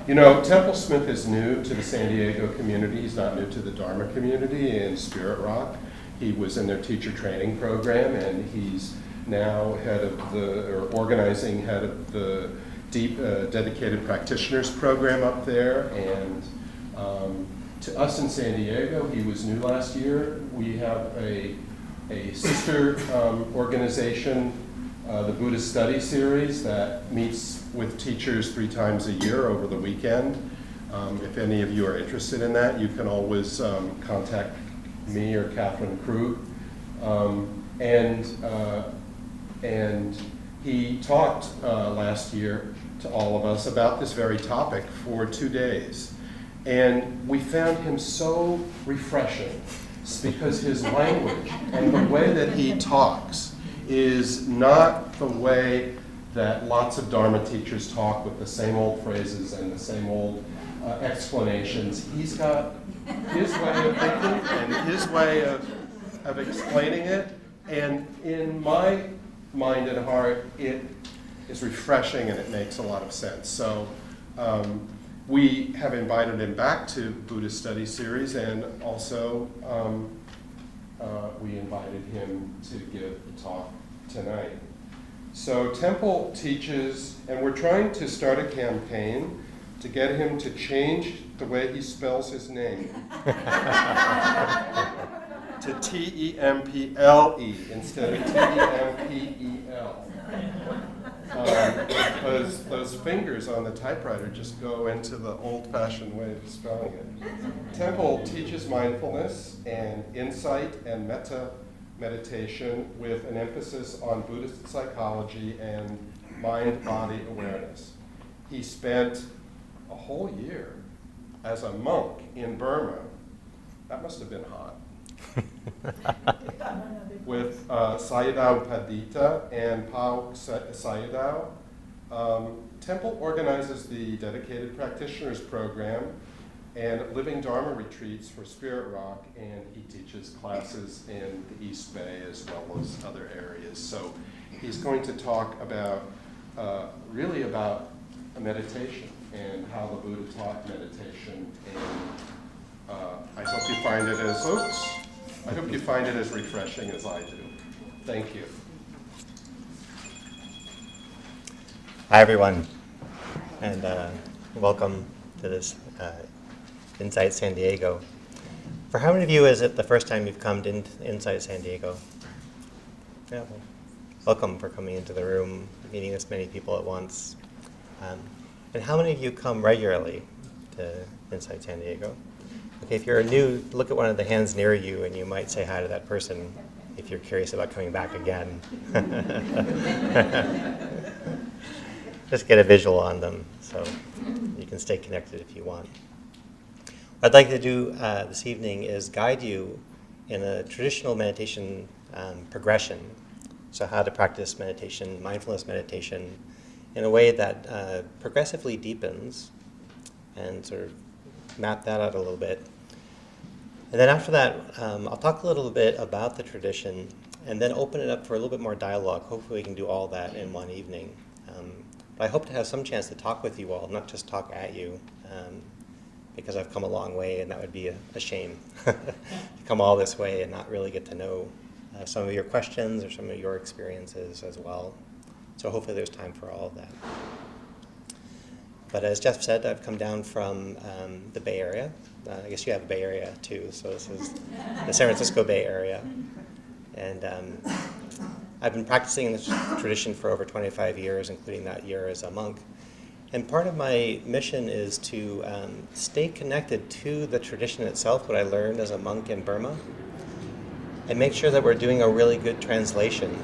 You know, Tempel Smith is new to the San Diego community. He's not new to the Dharma community in Spirit Rock. He was in their teacher training program, and he's now organizing head of the dedicated practitioners program up there. And to us in San Diego, he was new last year. We have a sister organization, the Buddhist Study Series, that meets with teachers 3 times a year over the weekend. If any of you are interested in that, you can always contact me or Catherine Krug. And he talked last year to all of us about this very topic for 2 days. And we found him so refreshing because his language and the way that he talks is not the way that lots of Dharma teachers talk, with the same old phrases and the same old explanations. He's got his way of thinking and his way of explaining it. And in my mind and heart, it is refreshing and it makes a lot of sense. So we have invited him back to Buddhist Study Series, and also we invited him to give a talk tonight. So Tempel teaches, and we're trying to start a campaign to get him to change the way he spells his name to T-E-M-P-L-E instead of T-E-M-P-E-L. Because those fingers on the typewriter just go into the old-fashioned way of spelling it. Tempel teaches mindfulness and insight and metta meditation with an emphasis on Buddhist psychology and mind-body awareness. He spent a whole year as a monk in Burma. That must have been hot. With Sayadaw Padita and Pao Sayadaw. Tempel organizes the Dedicated Practitioners Program and Living Dharma retreats for Spirit Rock, and he teaches classes in the East Bay as well as other areas. So he's going to talk about, really about meditation and how the Buddha taught meditation. And I hope you find it as refreshing as I do. Thank you. Hi, everyone, and welcome to this Insight San Diego. For how many of you is it the first time you've come to Insight San Diego? Yeah, well, welcome for coming into the room, meeting this many people at once. And how many of you come regularly to Insight San Diego? Okay, if you're new, look at one of the hands near you and you might say hi to that person if you're curious about coming back again. Just get a visual on them so you can stay connected if you want. What I'd like to do this evening is guide you in a traditional meditation progression. So how to practice meditation, mindfulness meditation, in a way that progressively deepens, and sort of map that out a little bit. And then after that, I'll talk a little bit about the tradition and then open it up for a little bit more dialogue. Hopefully we can do all that in one evening. But I hope to have some chance to talk with you all, not just talk at you, because I've come a long way, and that would be a shame to come all this way and not really get to know some of your questions or some of your experiences as well. So hopefully there's time for all of that. But as Jeff said, I've come down from the Bay Area. I guess you have a Bay Area too, so this is the San Francisco Bay Area. And I've been practicing this tradition for over 25 years, including that year as a monk. And part of my mission is to stay connected to the tradition itself, what I learned as a monk in Burma, and make sure that we're doing a really good translation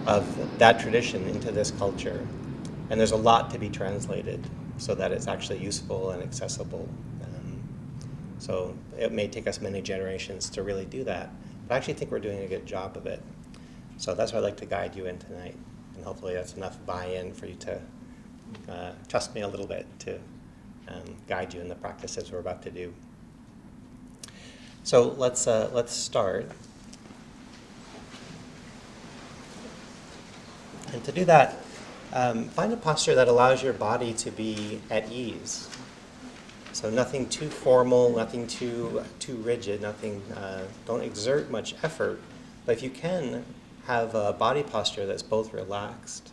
of that tradition into this culture. And there's a lot to be translated so that it's actually useful and accessible. So it may take us many generations to really do that, but I actually think we're doing a good job of it. So that's what I'd like to guide you in tonight, and hopefully that's enough buy-in for you to trust me a little bit to guide you in the practices we're about to do. So let's start. And to do that, Find a posture that allows your body to be at ease. So nothing too formal, nothing too rigid, nothing. Don't exert much effort, but if you can, have a body posture that's both relaxed,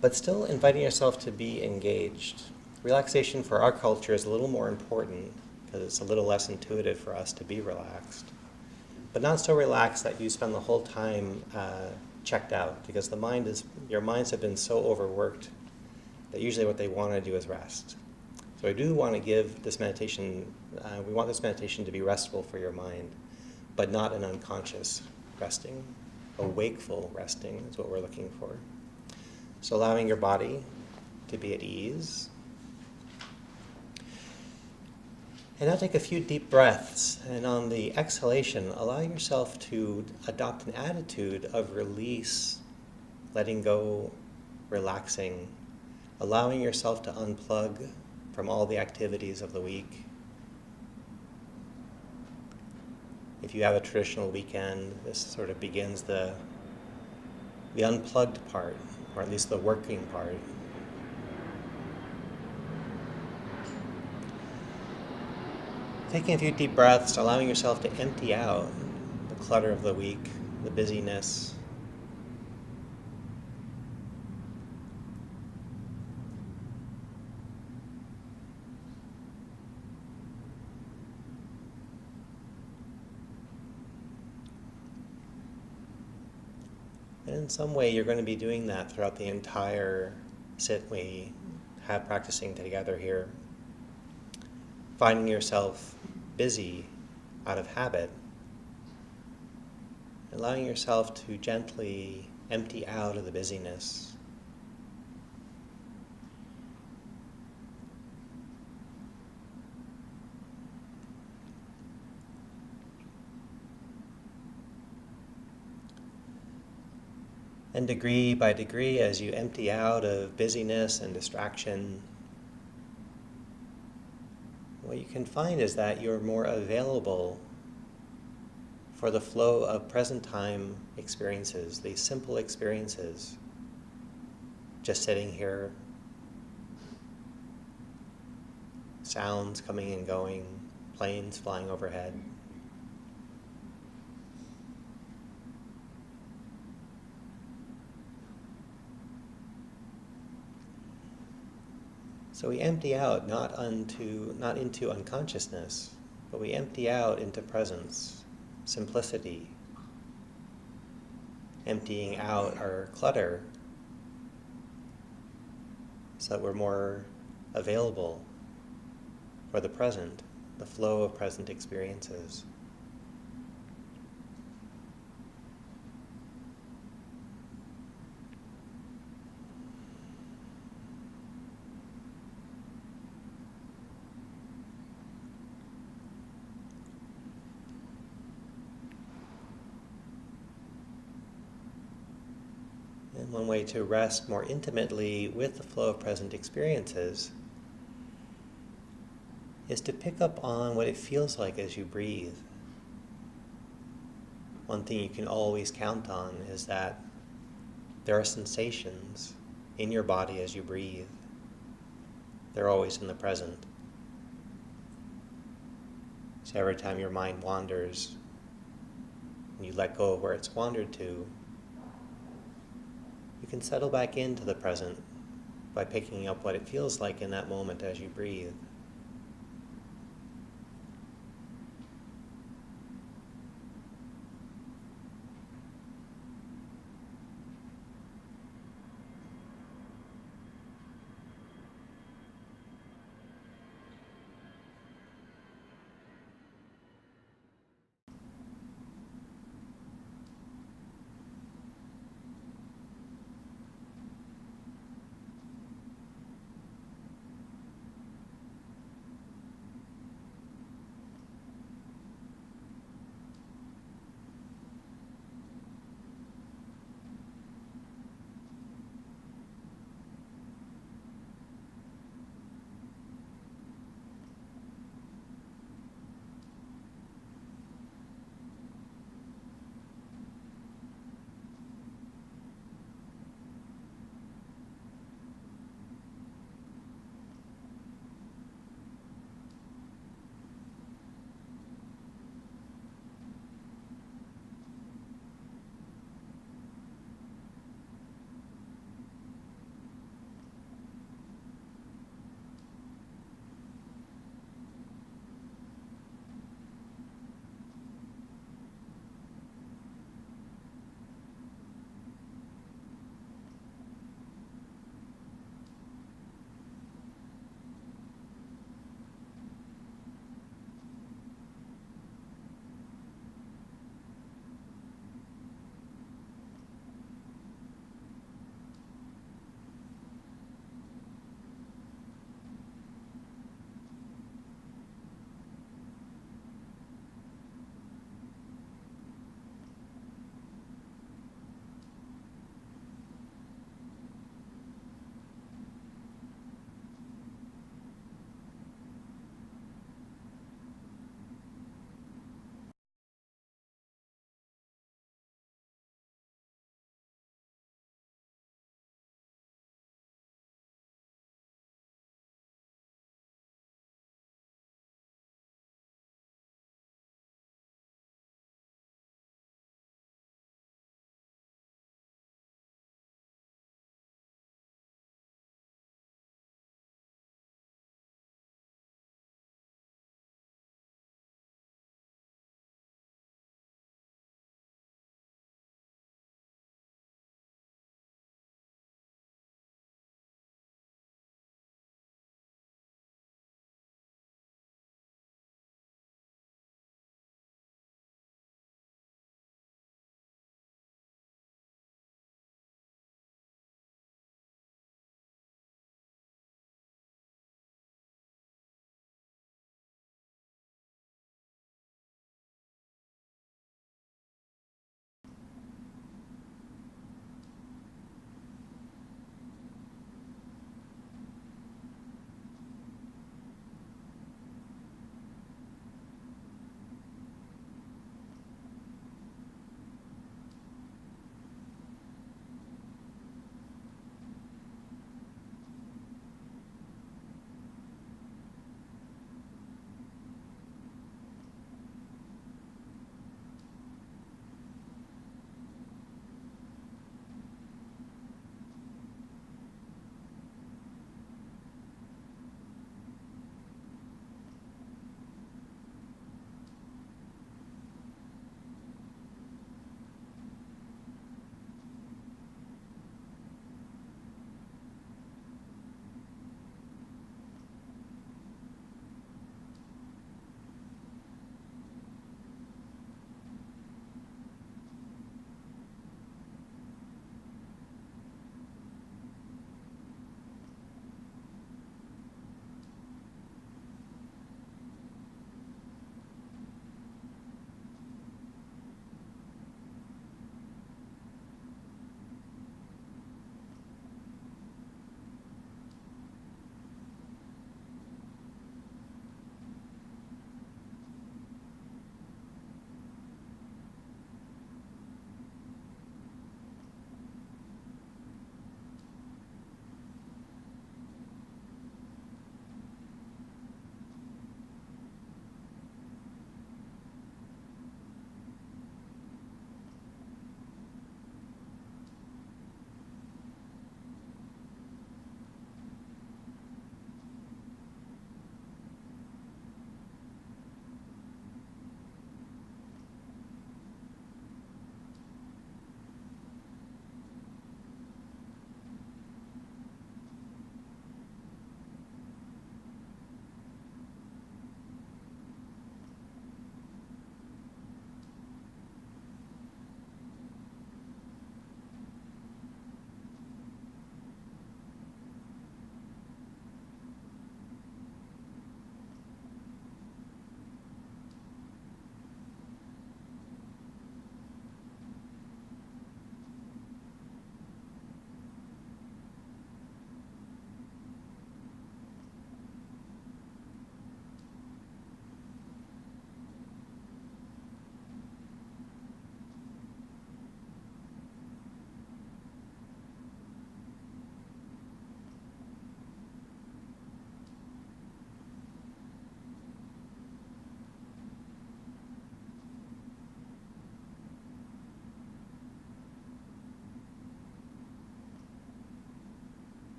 but still inviting yourself to be engaged. Relaxation for our culture is a little more important because it's a little less intuitive for us to be relaxed, but not so relaxed that you spend the whole time checked out, because your minds have been so overworked that usually what they want to do is rest. So I do want to give this meditation, we want this meditation to be restful for your mind, but not an unconscious resting. A wakeful resting is what we're looking for. So allowing your body to be at ease. And now take a few deep breaths, and on the exhalation, allow yourself to adopt an attitude of release, letting go, relaxing, allowing yourself to unplug from all the activities of the week. If you have a traditional weekend, this sort of begins the unplugged part, or at least the working part. Taking a few deep breaths, allowing yourself to empty out the clutter of the week, the busyness. And in some way, you're going to be doing that throughout the entire sit we have practicing together here. Finding yourself busy out of habit, allowing yourself to gently empty out of the busyness. And degree by degree, as you empty out of busyness and distraction, what you can find is that you're more available for the flow of present time experiences, these simple experiences. Just sitting here, sounds coming and going, planes flying overhead. So we empty out not into unconsciousness, but we empty out into presence, simplicity, emptying out our clutter so that we're more available for the present, the flow of present experiences. And one way to rest more intimately with the flow of present experiences is to pick up on what it feels like as you breathe. One thing you can always count on is that there are sensations in your body as you breathe. They're always in the present. So every time your mind wanders, and you let go of where it's wandered to, you can settle back into the present by picking up what it feels like in that moment as you breathe.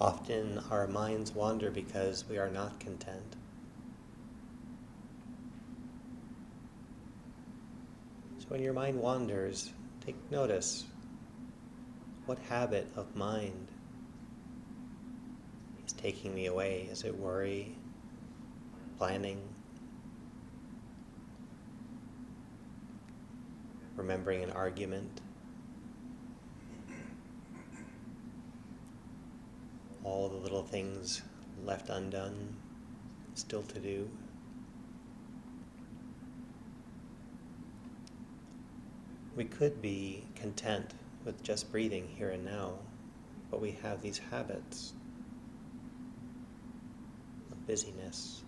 Often our minds wander because we are not content. So when your mind wanders, take notice. What habit of mind is taking me away? Is it worry, planning, remembering an argument? All the little things left undone, still to do. We could be content with just breathing here and now, but we have these habits of busyness.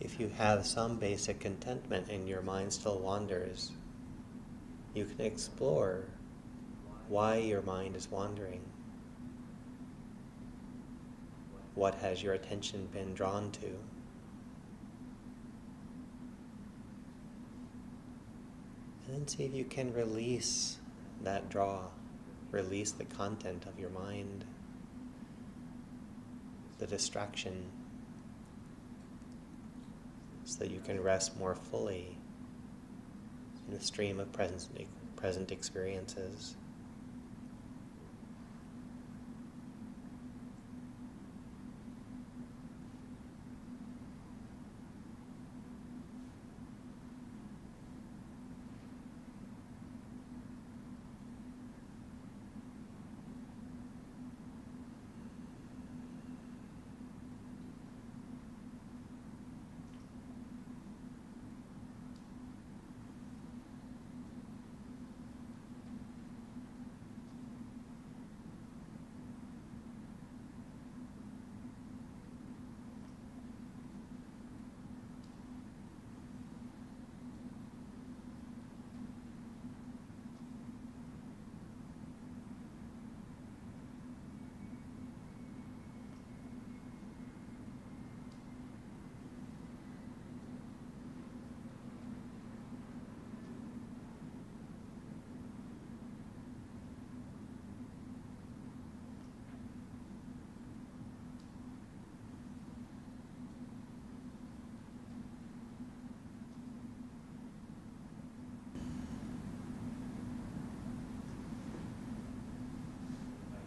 If you have some basic contentment and your mind still wanders, you can explore why your mind is wandering. What has your attention been drawn to? And then see if you can release that draw, release the content of your mind, the distraction, so that you can rest more fully in the stream of present experiences.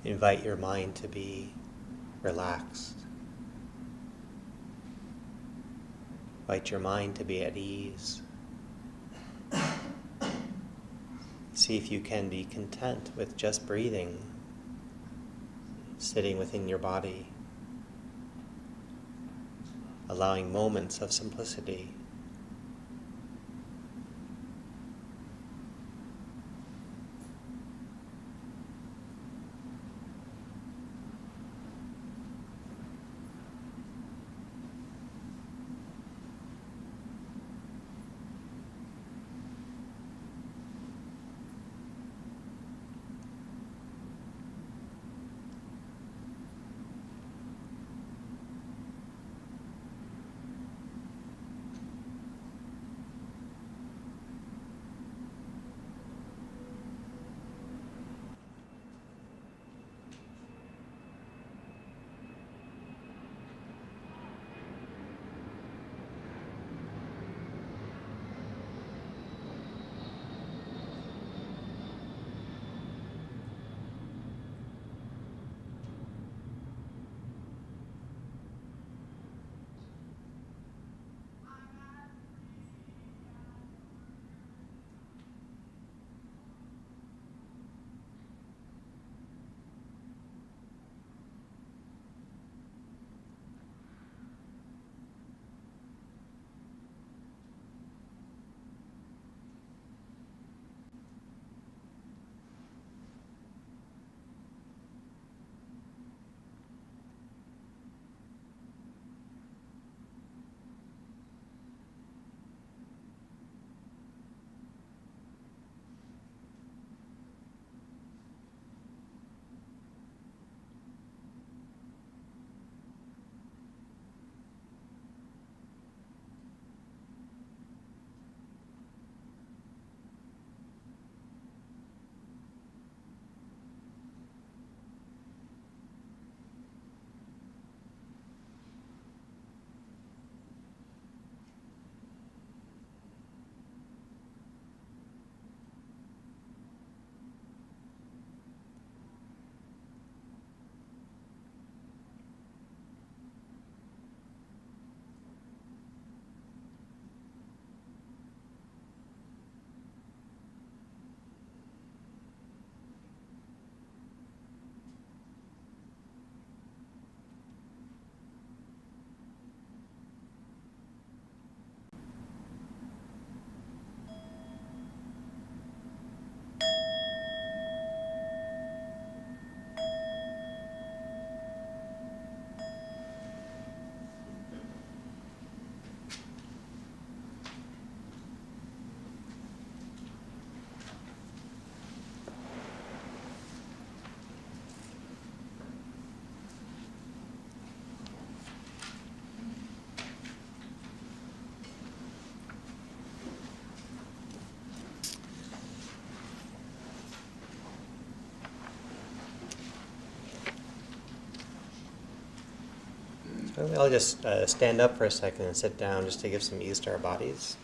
Invite your mind to be relaxed. Invite your mind to be at ease. See if you can be content with just breathing, sitting within your body, allowing moments of simplicity. I'll just stand up for a second and sit down just to give some ease to our bodies.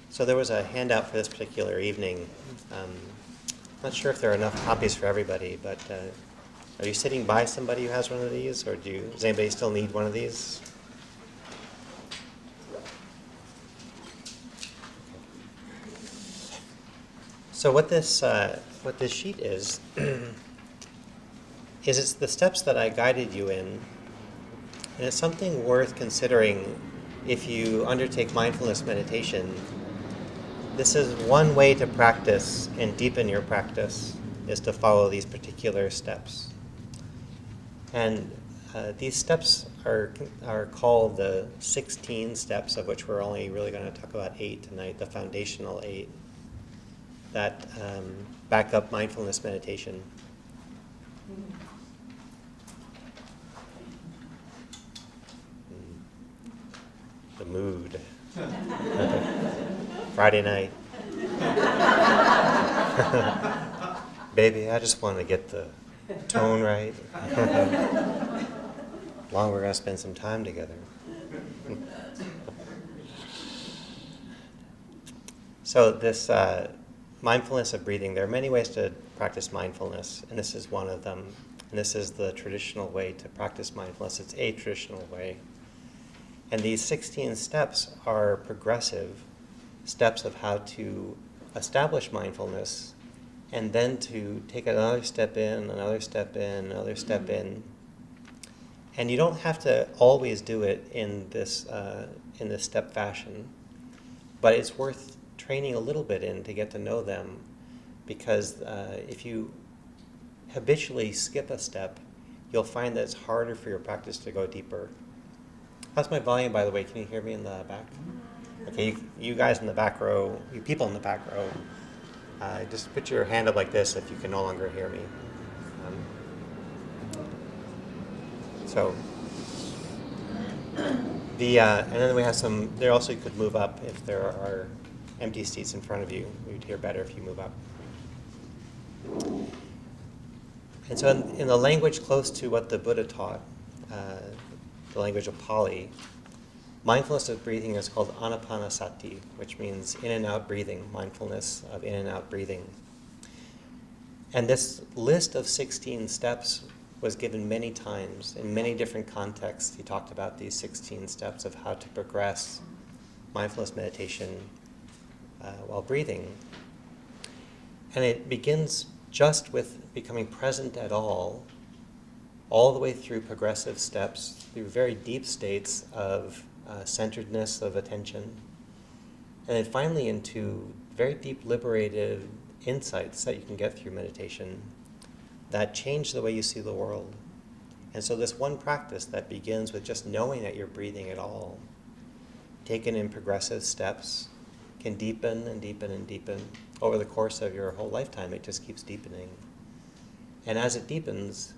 So there was a handout for this particular evening. Not sure if there are enough copies for everybody, but are you sitting by somebody who has one of these, or does anybody still need one of these? So what this sheet is, is it's the steps that I guided you in, and it's something worth considering if you undertake mindfulness meditation. This is one way to practice and deepen your practice, is to follow these particular steps. And these steps are called the 16 steps, of which we're only really going to talk about 8 tonight, the foundational 8, that back up mindfulness meditation. The mood. Friday night. Baby, I just want to get the tone right. Long we're going to spend some time together. So this mindfulness of breathing, there are many ways to practice mindfulness, and this is one of them. And this is the traditional way to practice mindfulness. It's a traditional way. And these 16 steps are progressive steps of how to establish mindfulness, and then to take another step in, another step in, another step in. And you don't have to always do it in this step fashion, but it's worth training a little bit in to get to know them, because if you habitually skip a step, you'll find that it's harder for your practice to go deeper. How's my volume, by the way? Can you hear me in the back? Okay, you guys in the back row, you people in the back row, just put your hand up like this if you can no longer hear me. And then we have some, there also you could move up if there are empty seats in front of you. You'd hear better if you move up. And so in the language close to what the Buddha taught, the language of Pali, mindfulness of breathing is called Anapanasati, which means in and out breathing, mindfulness of in and out breathing. And this list of 16 steps was given many times in many different contexts. He talked about these 16 steps of how to progress mindfulness meditation while breathing. And it begins just with becoming present at all the way through progressive steps, through very deep states of centeredness of attention, and then finally into very deep liberated insights that you can get through meditation that change the way you see the world. And so this one practice that begins with just knowing that you're breathing at all, taken in progressive steps, can deepen and deepen and deepen. Over the course of your whole lifetime, it just keeps deepening. And as it deepens,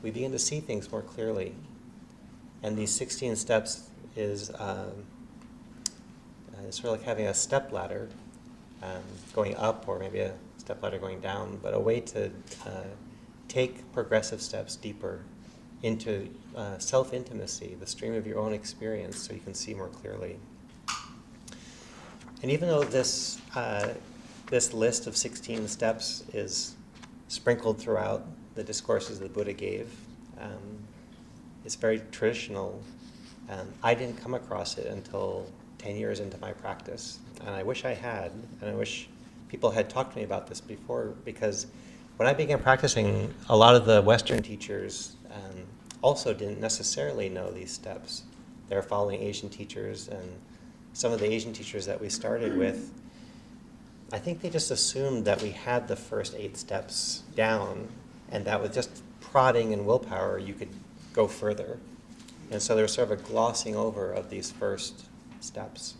we begin to see things more clearly. And these 16 steps is sort of like having a step ladder going up, or maybe a step ladder going down, but a way to take progressive steps deeper into self-intimacy, the stream of your own experience, so you can see more clearly. And even though this list of 16 steps is sprinkled throughout the discourses the Buddha gave, it's very traditional. I didn't come across it until 10 years into my practice, and I wish I had, and I wish people had talked to me about this before, because when I began practicing, a lot of the Western teachers also didn't necessarily know these steps. They were following Asian teachers, and some of the Asian teachers that we started with, I think they just assumed that we had the first 8 steps down, and that with just prodding and willpower, you could go further. And so there was sort of a glossing over of these first steps,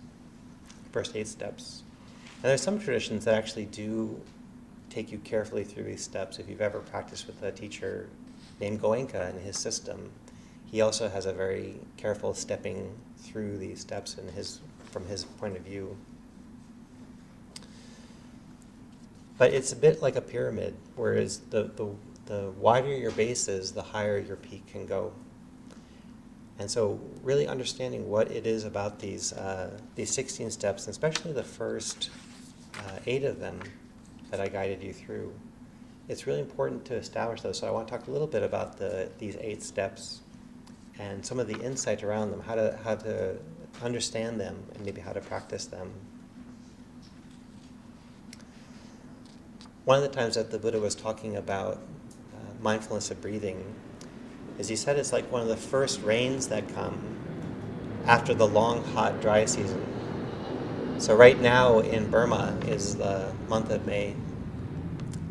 first 8 steps. And there's some traditions that actually do take you carefully through these steps. If you've ever practiced with a teacher named Goenka and his system, he also has a very careful stepping through these steps from his point of view. But it's a bit like a pyramid, whereas the wider your base is, the higher your peak can go. And so really understanding what it is about these 16 steps, and especially the first 8 of them that I guided you through, it's really important to establish those. So I want to talk a little bit about these 8 steps and some of the insight around them, how to understand them, and maybe how to practice them. One of the times that the Buddha was talking about mindfulness of breathing is he said it's like one of the first rains that come after the long, hot, dry season. So right now in Burma is the month of May,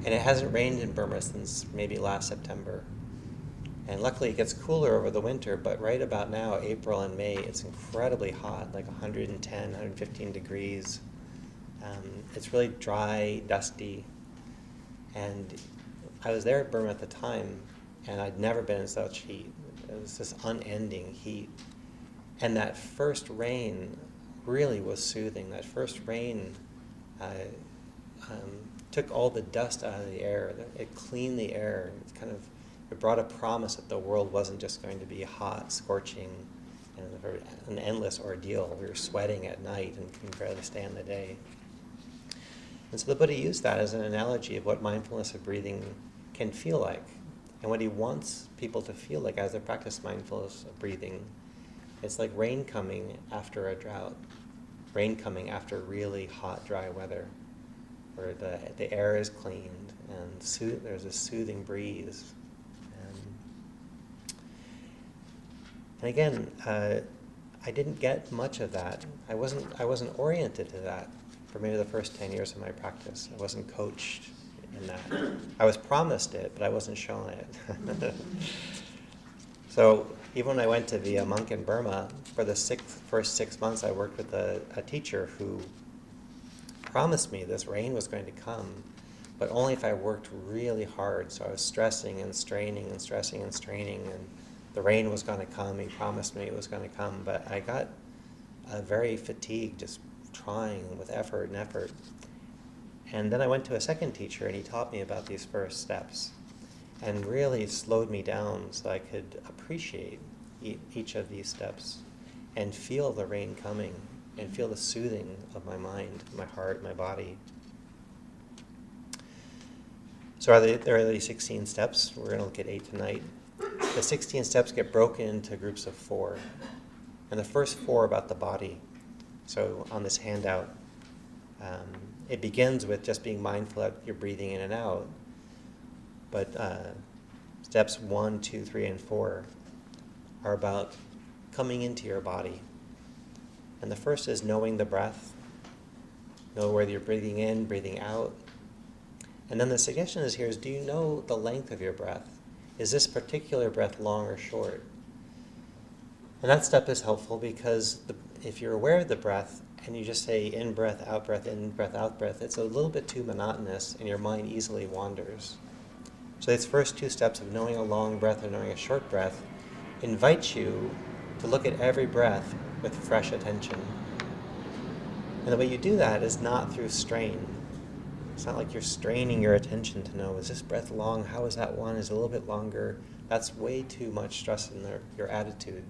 and it hasn't rained in Burma since maybe last September. And luckily it gets cooler over the winter, but right about now, April and May, it's incredibly hot, like 110, 115 degrees. It's really dry, dusty. And I was there at Burma at the time, and I'd never been in such heat. It was this unending heat. And that first rain really was soothing. That first rain took all the dust out of the air. It cleaned the air. It brought a promise that the world wasn't just going to be hot, scorching, and an endless ordeal. We were sweating at night and could barely stay in the day. And so the Buddha used that as an analogy of what mindfulness of breathing can feel like, and what he wants people to feel like as they practice mindfulness of breathing. It's like rain coming after a drought, rain coming after really hot, dry weather, where the air is cleaned and there's a soothing breeze. And again, I didn't get much of that. I wasn't oriented to that for maybe the first 10 years of my practice. I wasn't coached in that. I was promised it, but I wasn't shown it. So even when I went to be a monk in Burma, for the first 6 months I worked with a teacher who promised me this rain was going to come, but only if I worked really hard. So I was stressing and straining and stressing and straining, and the rain was going to come. He promised me it was going to come, but I got very fatigued just trying with effort and effort. And then I went to a second teacher, and he taught me about these first steps and really slowed me down so I could appreciate each of these steps and feel the rain coming and feel the soothing of my mind, my heart, my body. So there are these 16 steps. We're going to look at 8 tonight. The 16 steps get broken into groups of 4. And the first 4 are about the body. So on this handout, it begins with just being mindful that you're breathing in and out. But steps 1, 2, 3, and 4 are about coming into your body. And the first is knowing the breath. Know whether you're breathing in, breathing out. And then the suggestion is here is, do you know the length of your breath? Is this particular breath long or short? And that step is helpful because if you're aware of the breath and you just say in breath, out breath, it's a little bit too monotonous and your mind easily wanders. So these first 2 steps of knowing a long breath and knowing a short breath invite you to look at every breath with fresh attention. And the way you do that is not through strain. It's not like you're straining your attention to know, is this breath long? How is that one? Is it a little bit longer? That's way too much stress in your attitude.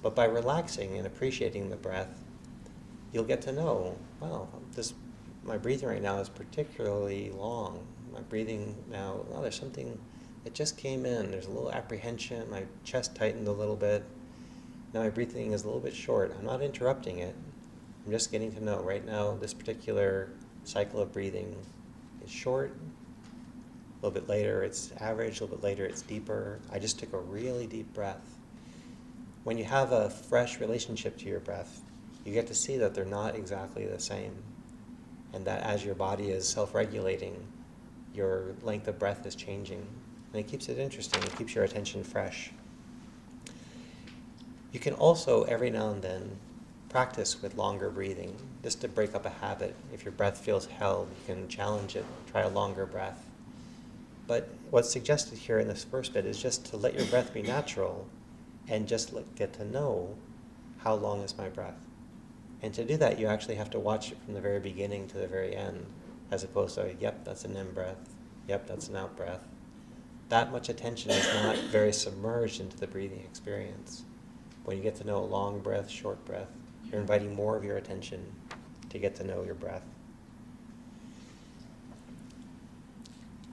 But by relaxing and appreciating the breath, you'll get to know, wow, my breathing right now is particularly long. My breathing now, there's something that just came in. There's a little apprehension. My chest tightened a little bit. Now my breathing is a little bit short. I'm not interrupting it. I'm just getting to know right now this particular cycle of breathing is short. A little bit later it's average. A little bit later it's deeper. I just took a really deep breath. When you have a fresh relationship to your breath, you get to see that they're not exactly the same. And that as your body is self-regulating, your length of breath is changing. And it keeps it interesting. It keeps your attention fresh. You can also, every now and then, practice with longer breathing, just to break up a habit. If your breath feels held, you can challenge it, try a longer breath. But what's suggested here in this first bit is just to let your breath be natural and just get to know how long is my breath. And to do that, you actually have to watch it from the very beginning to the very end, as opposed to, yep, that's an in-breath, yep, that's an out-breath. That much attention is not very submerged into the breathing experience. When you get to know long breath, short breath, you're inviting more of your attention to get to know your breath.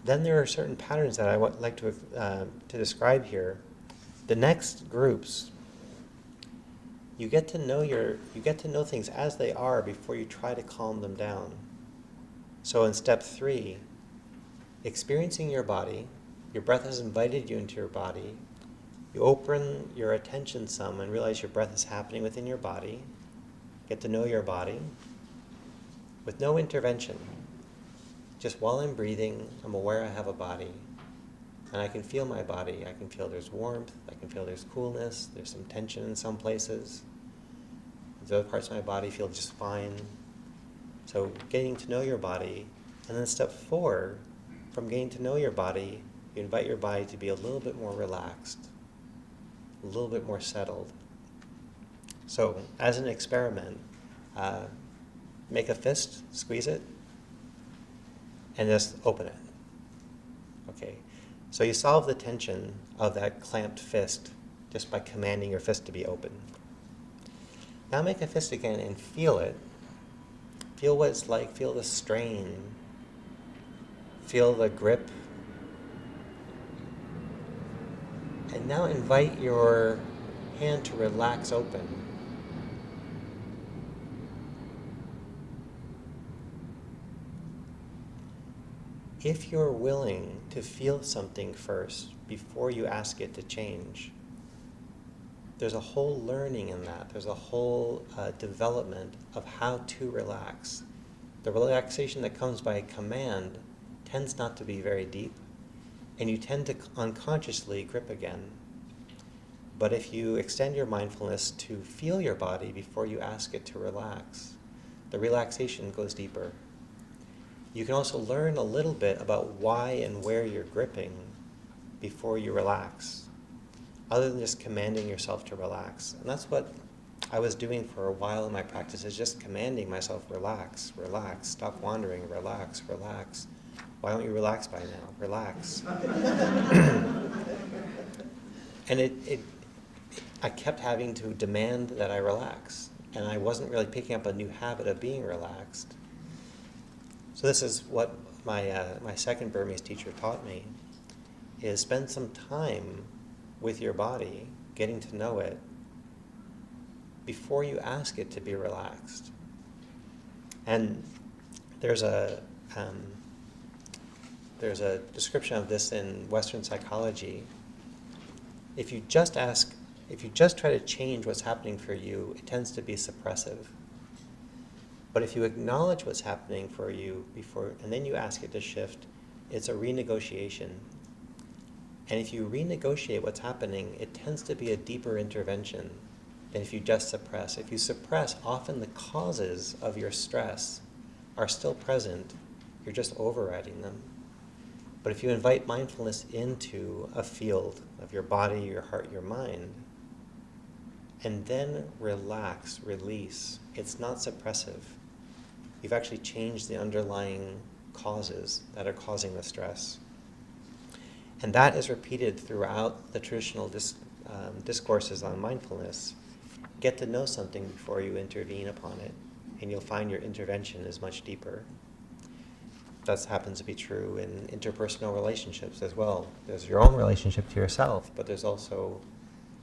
Then there are certain patterns that I would like to describe here. The next groups, you get to know things as they are before you try to calm them down. So in step 3, experiencing your body, your breath has invited you into your body. You open your attention some and realize your breath is happening within your body. Get to know your body with no intervention. Just while I'm breathing, I'm aware I have a body. And I can feel my body. I can feel there's warmth. I can feel there's coolness. There's some tension in some places. The other parts of my body feel just fine. So getting to know your body. And then step 4, from getting to know your body, you invite your body to be a little bit more relaxed, a little bit more settled. So as an experiment, make a fist, squeeze it, and just open it. Okay, so you solve the tension of that clamped fist just by commanding your fist to be open. Now make a fist again and feel it. Feel what it's like, feel the strain, feel the grip. And now invite your hand to relax open. If you're willing to feel something first before you ask it to change, there's a whole learning in that. There's a whole development of how to relax. The relaxation that comes by command tends not to be very deep, and you tend to unconsciously grip again. But if you extend your mindfulness to feel your body before you ask it to relax, the relaxation goes deeper. You can also learn a little bit about why and where you're gripping before you relax, other than just commanding yourself to relax. And that's what I was doing for a while in my practice, is just commanding myself, relax, relax, stop wandering, relax, relax. Why don't you relax by now? Relax. And I kept having to demand that I relax, and I wasn't really picking up a new habit of being relaxed. So this is what my second Burmese teacher taught me, is spend some time with your body, getting to know it, before you ask it to be relaxed. And there's a description of this in Western psychology. If you just try to change what's happening for you, it tends to be suppressive. But if you acknowledge what's happening for you before, and then you ask it to shift, it's a renegotiation. And if you renegotiate what's happening, it tends to be a deeper intervention than if you just suppress. If you suppress, often the causes of your stress are still present. You're just overriding them. But if you invite mindfulness into a field of your body, your heart, your mind, and then relax, release, it's not suppressive. You've actually changed the underlying causes that are causing the stress. And that is repeated throughout the traditional discourses on mindfulness. Get to know something before you intervene upon it, and you'll find your intervention is much deeper. That happens to be true in interpersonal relationships as well. There's your own relationship to yourself, but there's also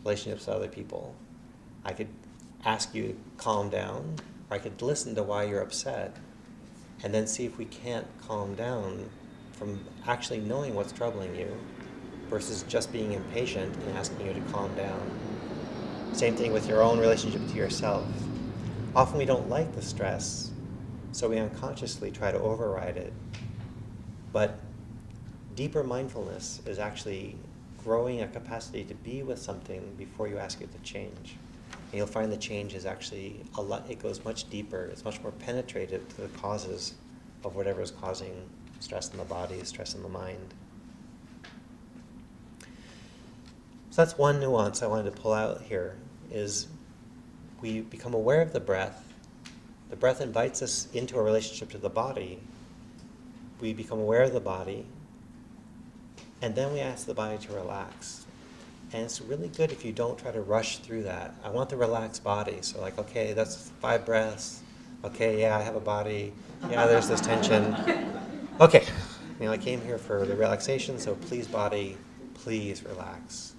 relationships to other people. I could ask you to calm down, or I could listen to why you're upset, and then see if we can't calm down from actually knowing what's troubling you versus just being impatient and asking you to calm down. Same thing with your own relationship to yourself. Often we don't like the stress, so we unconsciously try to override it. But deeper mindfulness is actually growing a capacity to be with something before you ask it to change. And you'll find the change is actually it goes much deeper. It's much more penetrative to the causes of whatever is causing stress in the body, stress in the mind. So that's one nuance I wanted to pull out here, is we become aware of the breath. The breath invites us into a relationship to the body. We become aware of the body, and then we ask the body to relax. And it's really good if you don't try to rush through that. I want the relaxed body. So like, okay, that's 5 breaths. Okay, yeah, I have a body. Yeah, there's this tension. Okay, I came here for the relaxation, so please body, please relax.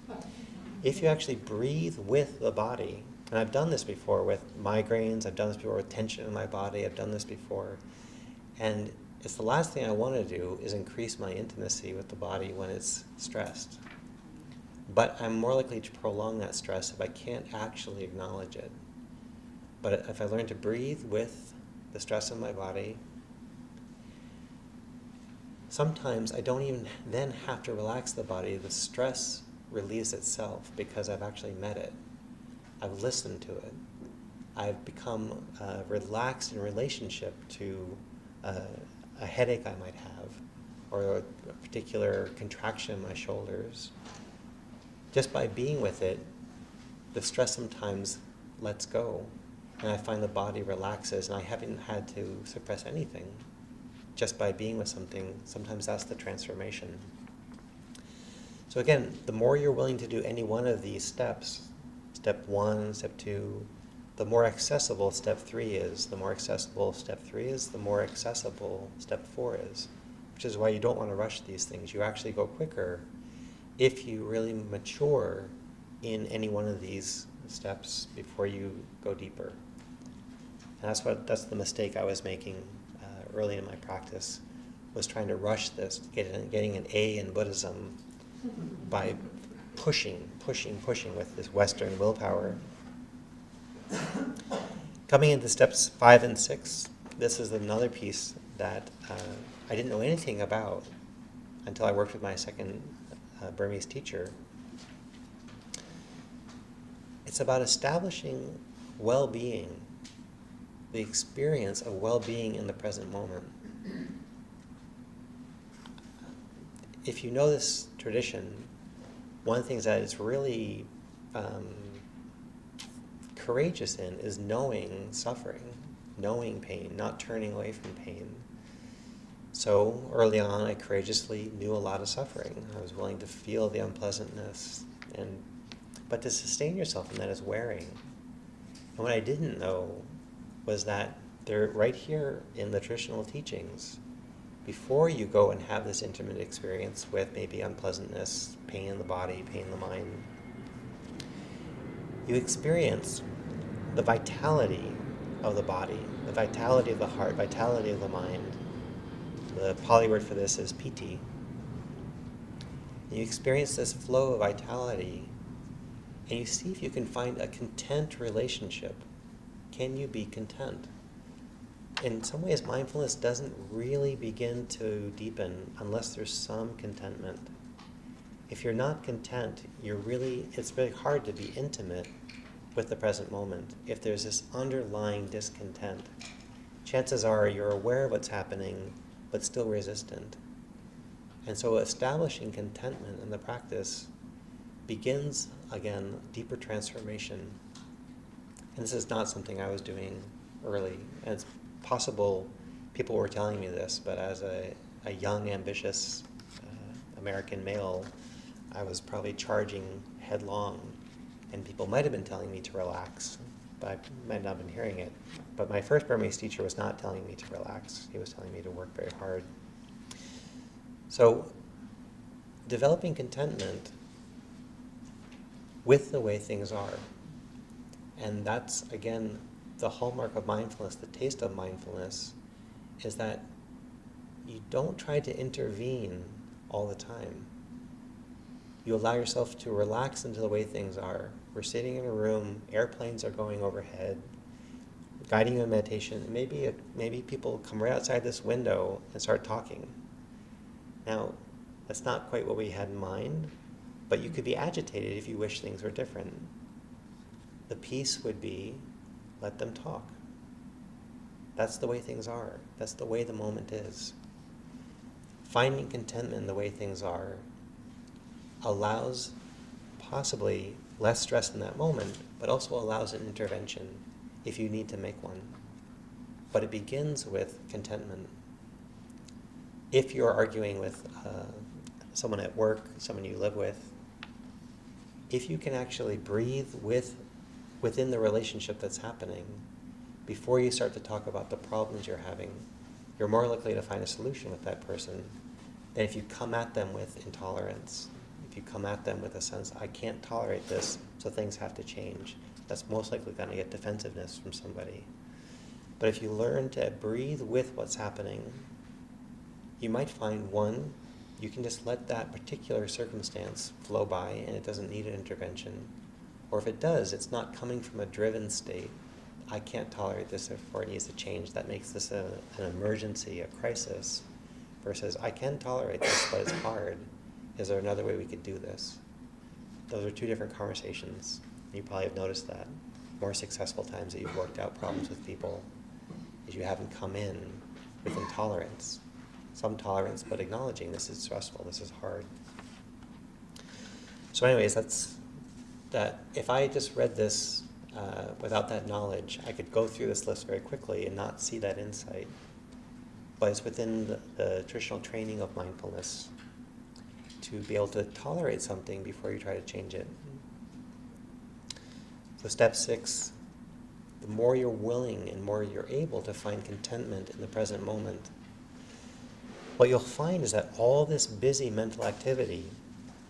If you actually breathe with the body, and I've done this before with migraines, I've done this before with tension in my body, I've done this before, and it's the last thing I want to do is increase my intimacy with the body when it's stressed. But I'm more likely to prolong that stress if I can't actually acknowledge it. But if I learn to breathe with the stress in my body, sometimes I don't even then have to relax the body. The stress relieves itself because I've actually met it. I've listened to it. I've become relaxed in relationship to a headache I might have, or a particular contraction in my shoulders. Just by being with it, the stress sometimes lets go, and I find the body relaxes, and I haven't had to suppress anything. Just by being with something, sometimes that's the transformation. So again, the more you're willing to do any one of these steps, step 1, step 2, the more accessible step 3 is. The more accessible step 3 is, the more accessible step 4 is. Which is why you don't want to rush these things. You actually go quicker if you really mature in any one of these steps before you go deeper. And that's the mistake I was making early in my practice, was trying to rush this, getting an A in Buddhism by pushing with this Western willpower. Coming into steps 5 and 6, this is another piece that I didn't know anything about until I worked with my second Burmese teacher. It's about establishing well-being, the experience of well-being in the present moment. If you know this tradition, one of the things that it's really courageous in is knowing suffering, knowing pain, not turning away from pain. So early on, I courageously knew a lot of suffering. I was willing to feel the unpleasantness, but to sustain yourself in that is wearing. And what I didn't know was that they're right here in the traditional teachings. Before you go and have this intimate experience with maybe unpleasantness, pain in the body, pain in the mind, you experience the vitality of the body, the vitality of the heart, vitality of the mind. The Pali word for this is piti. And you experience this flow of vitality, and you see if you can find a content relationship. Can you be content? In some ways, mindfulness doesn't really begin to deepen unless there's some contentment. If you're not content, it's very hard to be intimate with the present moment. If there's this underlying discontent, chances are you're aware of what's happening, but still resistant. And so establishing contentment in the practice begins, again, deeper transformation. And this is not something I was doing early. And it's possible people were telling me this, but as a young, ambitious American male, I was probably charging headlong. And people might have been telling me to relax, but I might not have been hearing it. But my first Burmese teacher was not telling me to relax. He was telling me to work very hard. So developing contentment with the way things are. And that's, again, the hallmark of mindfulness, the taste of mindfulness, is that you don't try to intervene all the time. You allow yourself to relax into the way things are. We're sitting in a room, airplanes are going overhead, guiding you in meditation. Maybe people come right outside this window and start talking. Now, that's not quite what we had in mind, but you could be agitated if you wish things were different. The peace would be, let them talk. That's the way things are. That's the way the moment is. Finding contentment in the way things are allows possibly less stress in that moment, but also allows an intervention if you need to make one. But it begins with contentment. If you're arguing with someone at work, someone you live with, if you can actually breathe within the relationship that's happening, before you start to talk about the problems you're having, you're more likely to find a solution with that person than if you come at them with intolerance. If you come at them with a sense, I can't tolerate this, so things have to change, that's most likely going to get defensiveness from somebody. But if you learn to breathe with what's happening, you might find, one, you can just let that particular circumstance flow by and it doesn't need an intervention. Or if it does, it's not coming from a driven state. I can't tolerate this, therefore it needs to change. That makes this an emergency, a crisis, versus I can tolerate this, but it's hard. Is there another way we could do this? Those are two different conversations. You probably have noticed that. More successful times that you've worked out problems with people is you haven't come in with intolerance. Some tolerance, but acknowledging this is stressful, this is hard. So anyways, that's that. If I just read this without that knowledge, I could go through this list very quickly and not see that insight. But it's within the traditional training of mindfulness to be able to tolerate something before you try to change it. So step 6, the more you're willing and more you're able to find contentment in the present moment, what you'll find is that all this busy mental activity,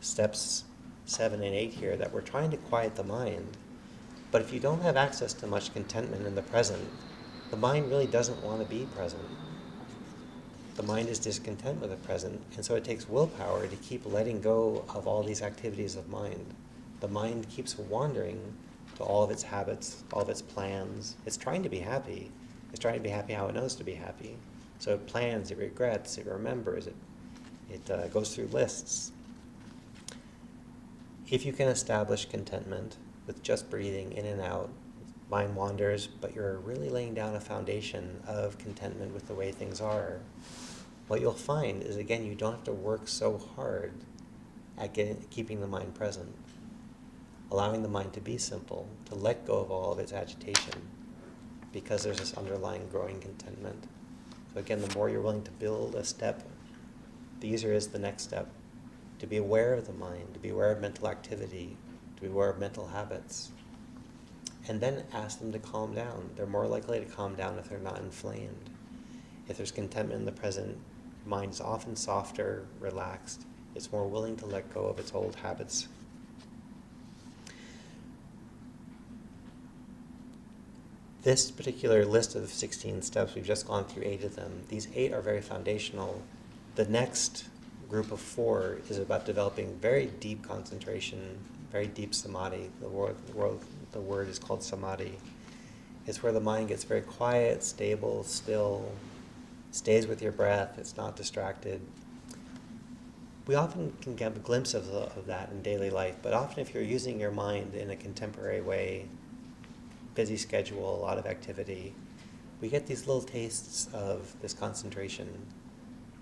steps 7 and 8 here, that we're trying to quiet the mind, but if you don't have access to much contentment in the present, the mind really doesn't want to be present. The mind is discontent with the present, and so it takes willpower to keep letting go of all these activities of mind. The mind keeps wandering to all of its habits, all of its plans. It's trying to be happy. It's trying to be happy how it knows to be happy. So it plans, it regrets, it remembers, it goes through lists. If you can establish contentment with just breathing in and out, mind wanders, but you're really laying down a foundation of contentment with the way things are, what you'll find is, again, you don't have to work so hard at keeping the mind present, allowing the mind to be simple, to let go of all of its agitation, because there's this underlying growing contentment. So again, the more you're willing to build a step, the easier is the next step. To be aware of the mind, to be aware of mental activity, to be aware of mental habits, and then ask them to calm down. They're more likely to calm down if they're not inflamed. If there's contentment in the present, mind is often softer, relaxed. It's more willing to let go of its old habits. This particular list of 16 steps, we've just gone through 8 of them. These 8 are very foundational. The next group of 4 is about developing very deep concentration, very deep samadhi. The word is called samadhi. It's where the mind gets very quiet, stable, still, stays with your breath, it's not distracted. We often can get a glimpse of that in daily life, but often if you're using your mind in a contemporary way, busy schedule, a lot of activity, we get these little tastes of this concentration,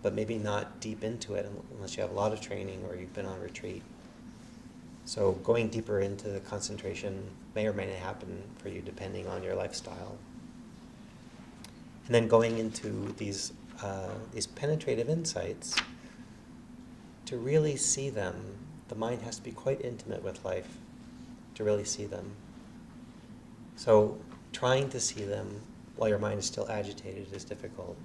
but maybe not deep into it unless you have a lot of training or you've been on retreat. So going deeper into the concentration may or may not happen for you depending on your lifestyle. And then going into these penetrative insights, to really see them, the mind has to be quite intimate with life to really see them. So trying to see them while your mind is still agitated is difficult.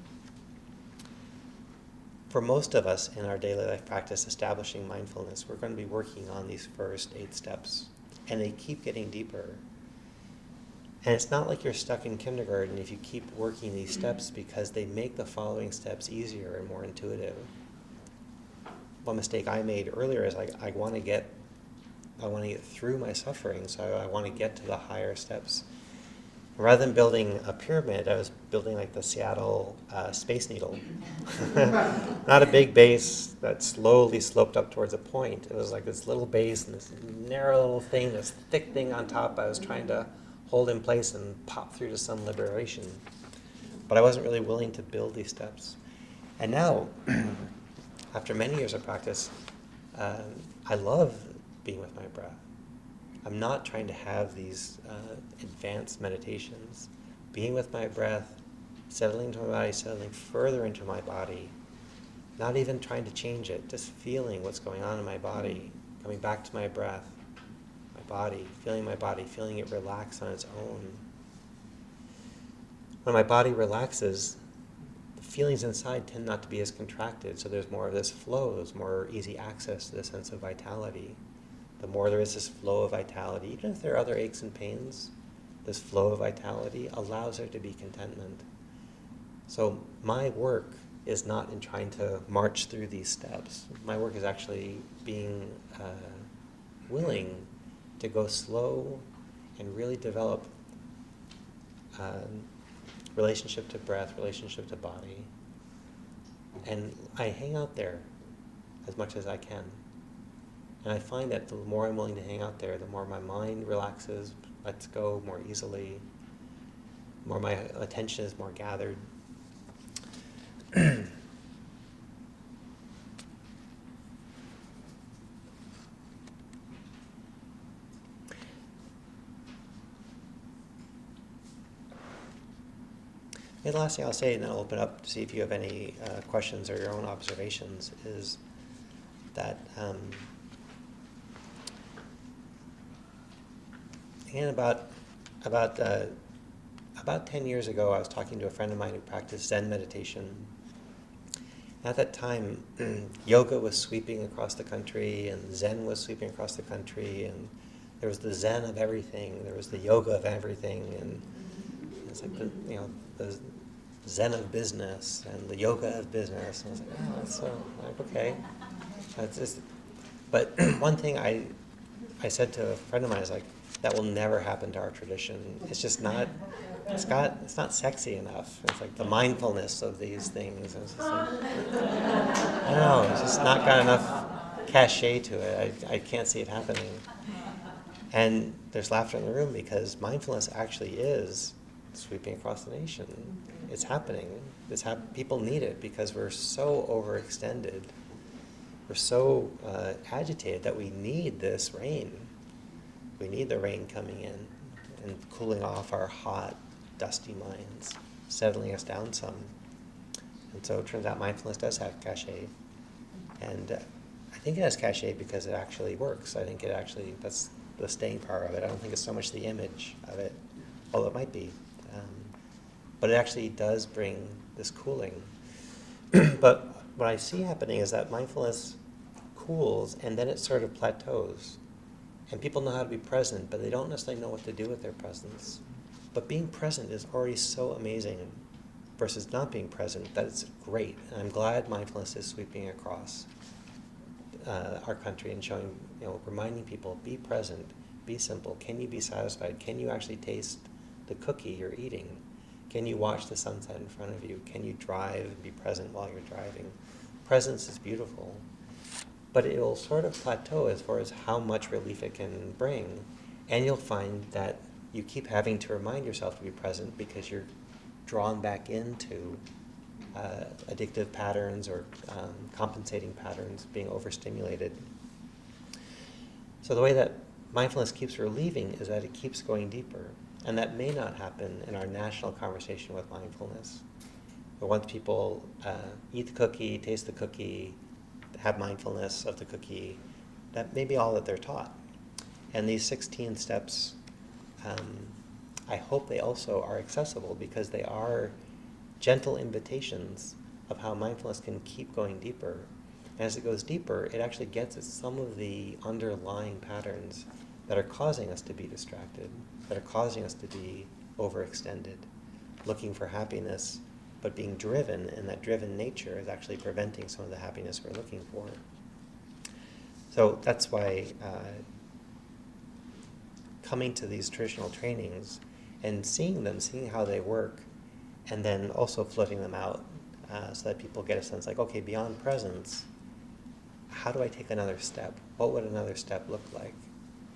For most of us in our daily life practice establishing mindfulness, we're going to be working on these first 8 steps, and they keep getting deeper. And it's not like you're stuck in kindergarten if you keep working these steps, because they make the following steps easier and more intuitive. One mistake I made earlier is I want to get through my suffering, so I want to get to the higher steps. Rather than building a pyramid, I was building like the Seattle Space Needle. Not a big base that slowly sloped up towards a point. It was like this little base and this narrow little thing, this thick thing on top I was trying to hold in place and pop through to some liberation. But I wasn't really willing to build these steps. And now, after many years of practice, I love being with my breath. I'm not trying to have these advanced meditations. Being with my breath, settling into my body, settling further into my body, not even trying to change it, just feeling what's going on in my body, coming back to my breath, body, feeling it relax on its own. When my body relaxes, the feelings inside tend not to be as contracted, so there's more of this flow, there's more easy access to the sense of vitality. The more there is this flow of vitality, even if there are other aches and pains, this flow of vitality allows there to be contentment. So my work is not in trying to march through these steps. My work is actually being willing to go slow and really develop relationship to breath, relationship to body. And I hang out there as much as I can. And I find that the more I'm willing to hang out there, the more my mind relaxes, lets go more easily, the more my attention is more gathered. And the last thing I'll say, and then I'll open up to see if you have any questions or your own observations, is that again, about 10 years ago, I was talking to a friend of mine who practiced Zen meditation. At that time, yoga was sweeping across the country, and Zen was sweeping across the country, and there was the Zen of everything, there was the yoga of everything, and it's like the Zen of business and the yoga of business. And I was like, oh, that's so okay. That's just, but one thing I said to a friend of mine is like, that will never happen to our tradition. It's just not. It's not sexy enough. It's like the mindfulness of these things. And it's just like, I don't know. It's just not got enough cachet to it. I can't see it happening. And there's laughter in the room because mindfulness actually is sweeping across the nation. It's happening. People need it because we're so overextended. We're so agitated that we need this rain. We need the rain coming in and cooling off our hot, dusty minds, settling us down some. And so it turns out mindfulness does have cachet. And I think it has cachet because it actually works. I think that's the staying power of it. I don't think it's so much the image of it, although it might be. But it actually does bring this cooling. But what I see happening is that mindfulness cools and then it sort of plateaus. And people know how to be present, but they don't necessarily know what to do with their presence. But being present is already so amazing versus not being present that it's great. And I'm glad mindfulness is sweeping across our country and showing, reminding people, be present, be simple. Can you be satisfied? Can you actually taste the cookie you're eating? Can you watch the sunset in front of you? Can you drive and be present while you're driving? Presence is beautiful. But it will sort of plateau as far as how much relief it can bring. And you'll find that you keep having to remind yourself to be present because you're drawn back into addictive patterns or compensating patterns, being overstimulated. So the way that mindfulness keeps relieving is that it keeps going deeper. And that may not happen in our national conversation with mindfulness. But once people eat the cookie, taste the cookie, have mindfulness of the cookie, that may be all that they're taught. And these 16 steps, I hope they also are accessible because they are gentle invitations of how mindfulness can keep going deeper. And as it goes deeper, it actually gets at some of the underlying patterns that are causing us to be distracted, that are causing us to be overextended, looking for happiness, but being driven, and that driven nature is actually preventing some of the happiness we're looking for. So that's why coming to these traditional trainings and seeing how they work, and then also floating them out so that people get a sense like, okay, beyond presence, how do I take another step? What would another step look like?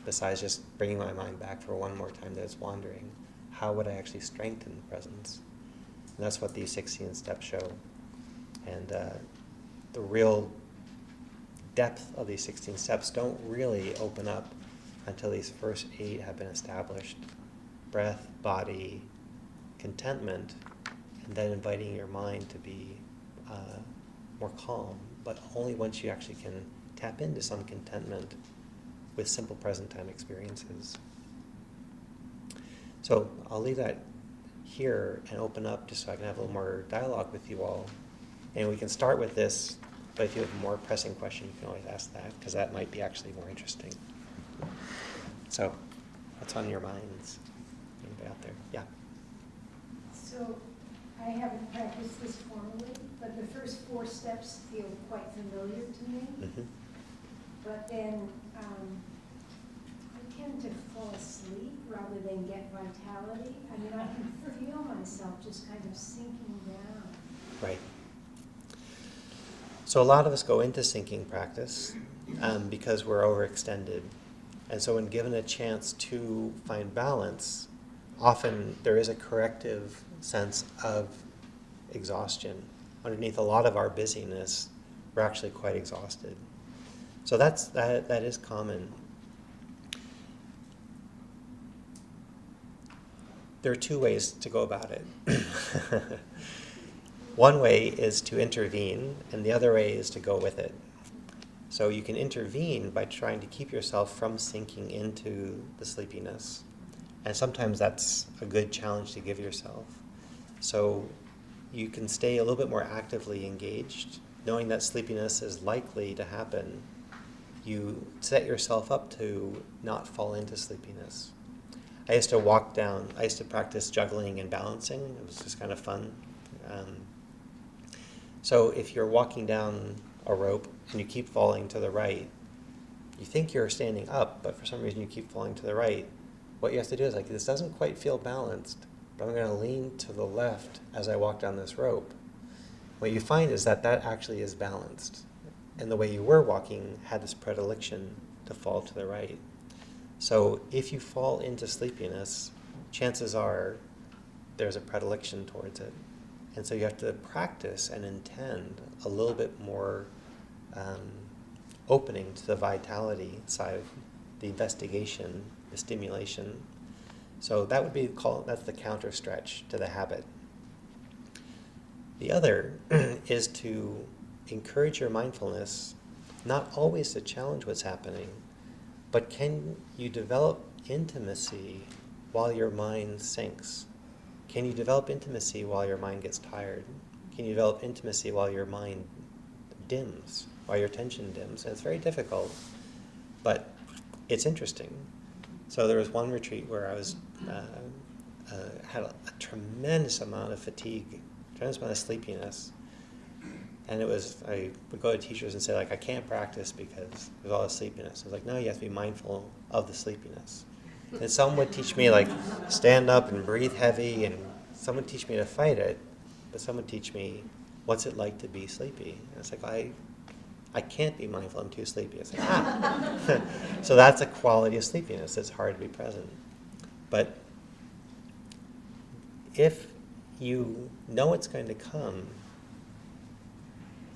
Besides just bringing my mind back for one more time that it's wandering, how would I actually strengthen the presence? And that's what these 16 steps show. And the real depth of these 16 steps don't really open up until these first 8 have been established. Breath, body, contentment, and then inviting your mind to be more calm, but only once you actually can tap into some contentment with simple present time experiences. So I'll leave that here and open up just so I can have a little more dialogue with you all. And we can start with this, but if you have a more pressing question, you can always ask that, because that might be actually more interesting. So, what's on your minds? Anybody out there? Yeah. So, I haven't practiced this formally, but the first 4 steps feel quite familiar to me. Mm-hmm. But then I tend to fall asleep rather than get vitality. I mean, I can feel myself just kind of sinking down. Right. So a lot of us go into sinking practice because we're overextended. And so when given a chance to find balance, often there is a corrective sense of exhaustion. Underneath a lot of our busyness, we're actually quite exhausted. So that is common. There are 2 ways to go about it. One way is to intervene, and the other way is to go with it. So you can intervene by trying to keep yourself from sinking into the sleepiness. And sometimes that's a good challenge to give yourself. So you can stay a little bit more actively engaged, knowing that sleepiness is likely to happen. You set yourself up to not fall into sleepiness. I used to practice juggling and balancing. It was just kind of fun. So if you're walking down a rope and you keep falling to the right, you think you're standing up, but for some reason you keep falling to the right. What you have to do is, like, this doesn't quite feel balanced, but I'm going to lean to the left as I walk down this rope. What you find is that actually is balanced. And the way you were walking had this predilection to fall to the right. So if you fall into sleepiness, chances are there's a predilection towards it. And so you have to practice and intend a little bit more opening to the vitality side of the investigation, the stimulation. So that would be that's the counter stretch to the habit. The other is to encourage your mindfulness, not always to challenge what's happening, but can you develop intimacy while your mind sinks? Can you develop intimacy while your mind gets tired? Can you develop intimacy while your mind dims, while your attention dims? And it's very difficult, but it's interesting. So there was one retreat where I was had a tremendous amount of fatigue, tremendous amount of sleepiness. And I would go to teachers and say, like, I can't practice because there's all this sleepiness. I was like, no, you have to be mindful of the sleepiness. And some would teach me, like, stand up and breathe heavy, and some would teach me to fight it, but some would teach me, what's it like to be sleepy? And it's like, I can't be mindful, I'm too sleepy. It's like, So that's a quality of sleepiness that's hard to be present. But if you know it's going to come,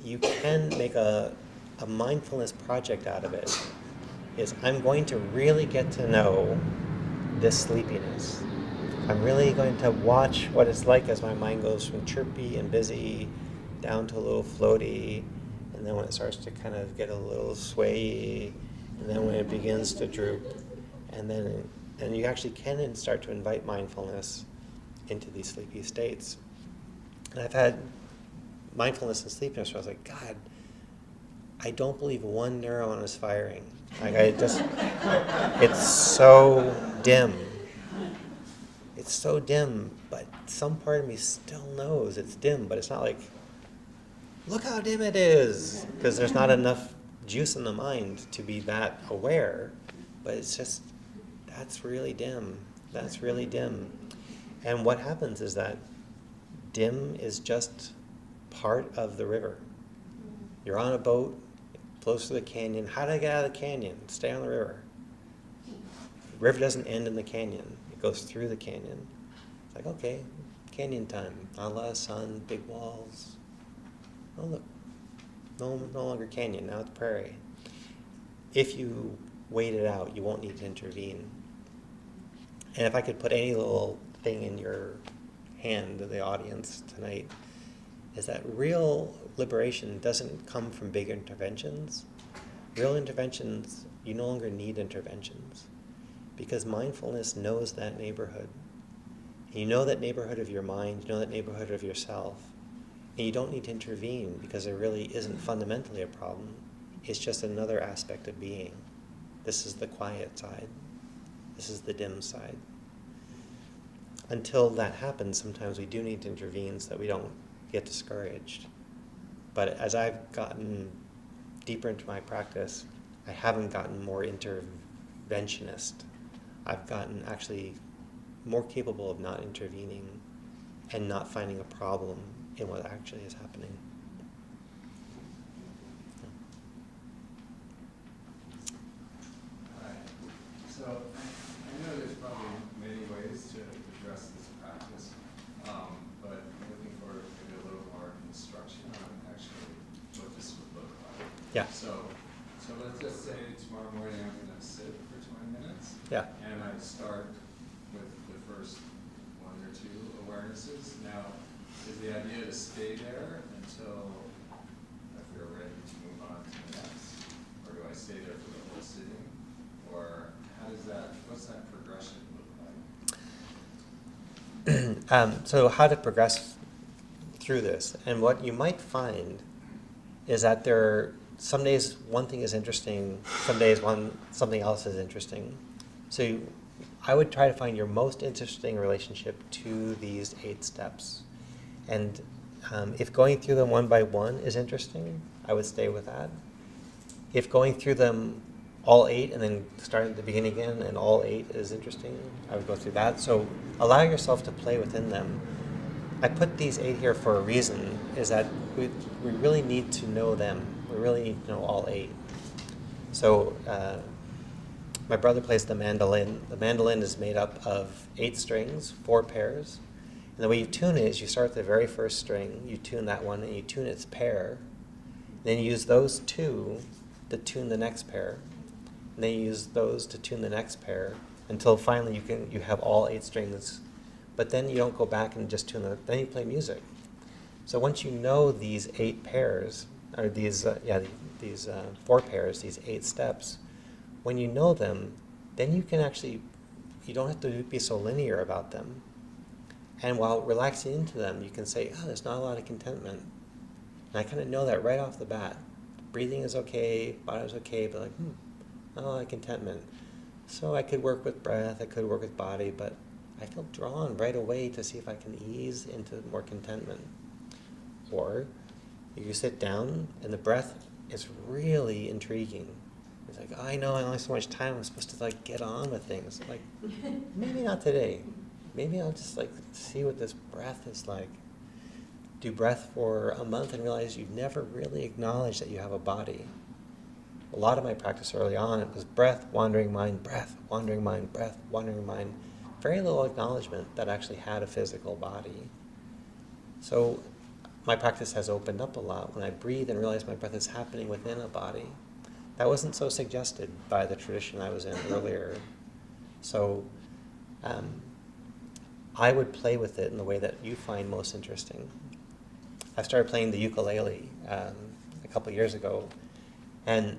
you can make a mindfulness project out of it. Is I'm going to really get to know this sleepiness. I'm really going to watch what it's like as my mind goes from chirpy and busy down to a little floaty, and then when it starts to kind of get a little swayy, and then when it begins to droop, and then you actually can start to invite mindfulness into these sleepy states. And I've had mindfulness and sleepiness where I was like, God, I don't believe one neuron is firing. Like, it's so dim. It's so dim, but some part of me still knows it's dim, but it's not like, look how dim it is, because there's not enough juice in the mind to be that aware, but it's just, that's really dim. That's really dim. And what happens is that dim is just part of the river. You're on a boat, it flows through the canyon. How do I get out of the canyon? Stay on the river. The river doesn't end in the canyon. It goes through the canyon. It's like, okay, canyon time. Not a lot of sun, big walls. Oh, look, no longer canyon, now it's prairie. If you wait it out, you won't need to intervene. And if I could put any little thing in your hand to the audience tonight, is that real liberation doesn't come from big interventions. Real interventions you no longer need interventions, because mindfulness knows that neighborhood. And you know that neighborhood of your mind, you know that neighborhood of yourself, and you don't need to intervene because there really isn't fundamentally a problem. It's just another aspect of being. This is the quiet side. This is the dim side. Until that happens, sometimes we do need to intervene so that we don't get discouraged. But as I've gotten deeper into my practice, I haven't gotten more interventionist. I've gotten actually more capable of not intervening and not finding a problem in what actually is happening. Hi. So I know there's probably many ways to address this practice, but I'm looking for maybe a little more instruction on actually what this would look like. Yeah. So let's just say tomorrow morning I'm going to sit for 20 minutes. Yeah. And I start with the first one or two awarenesses. Now, is the idea to stay there until I feel ready to move on to the next? Or do I stay there for the whole sitting? Or what's that progression look like? So how to progress through this. And what you might find is that there are some days one thing is interesting, some days something else is interesting. So I would try to find your most interesting relationship to these 8 steps. And if going through them one by one is interesting, I would stay with that. If going through them all 8 and then starting at the beginning again and all 8 is interesting, I would go through that. So allow yourself to play within them. I put these 8 here for a reason, is that we really need to know them. We really need to know all 8. So my brother plays the mandolin. The mandolin is made up of 8 strings, 4 pairs. And the way you tune it is you start with the very first string, you tune that one, and you tune its pair. Then you use those 2 to tune the next pair. And then you use those to tune the next pair until finally you have all 8 strings. But then you don't go back and just tune them. Then you play music. So once you know these 8 pairs, or these 4 pairs, these 8 steps, when you know them, then you can actually, you don't have to be so linear about them. And while relaxing into them, you can say, oh, there's not a lot of contentment. And I kind of know that right off the bat. Breathing is okay, body is okay, but not a lot of contentment. So I could work with breath, I could work with body, but I feel drawn right away to see if I can ease into more contentment. Or you sit down and the breath is really intriguing. It's like, oh, I know I only have so much time, I'm supposed to get on with things. Maybe not today. Maybe I'll just see what this breath is like. Do breath for a month and realize you've never really acknowledged that you have a body. A lot of my practice early on, it was breath, wandering mind, breath, wandering mind, breath, wandering mind. Very little acknowledgement that I actually had a physical body. So my practice has opened up a lot when I breathe and realize my breath is happening within a body. That wasn't so suggested by the tradition I was in earlier. So I would play with it in the way that you find most interesting. I started playing the ukulele a couple years ago, and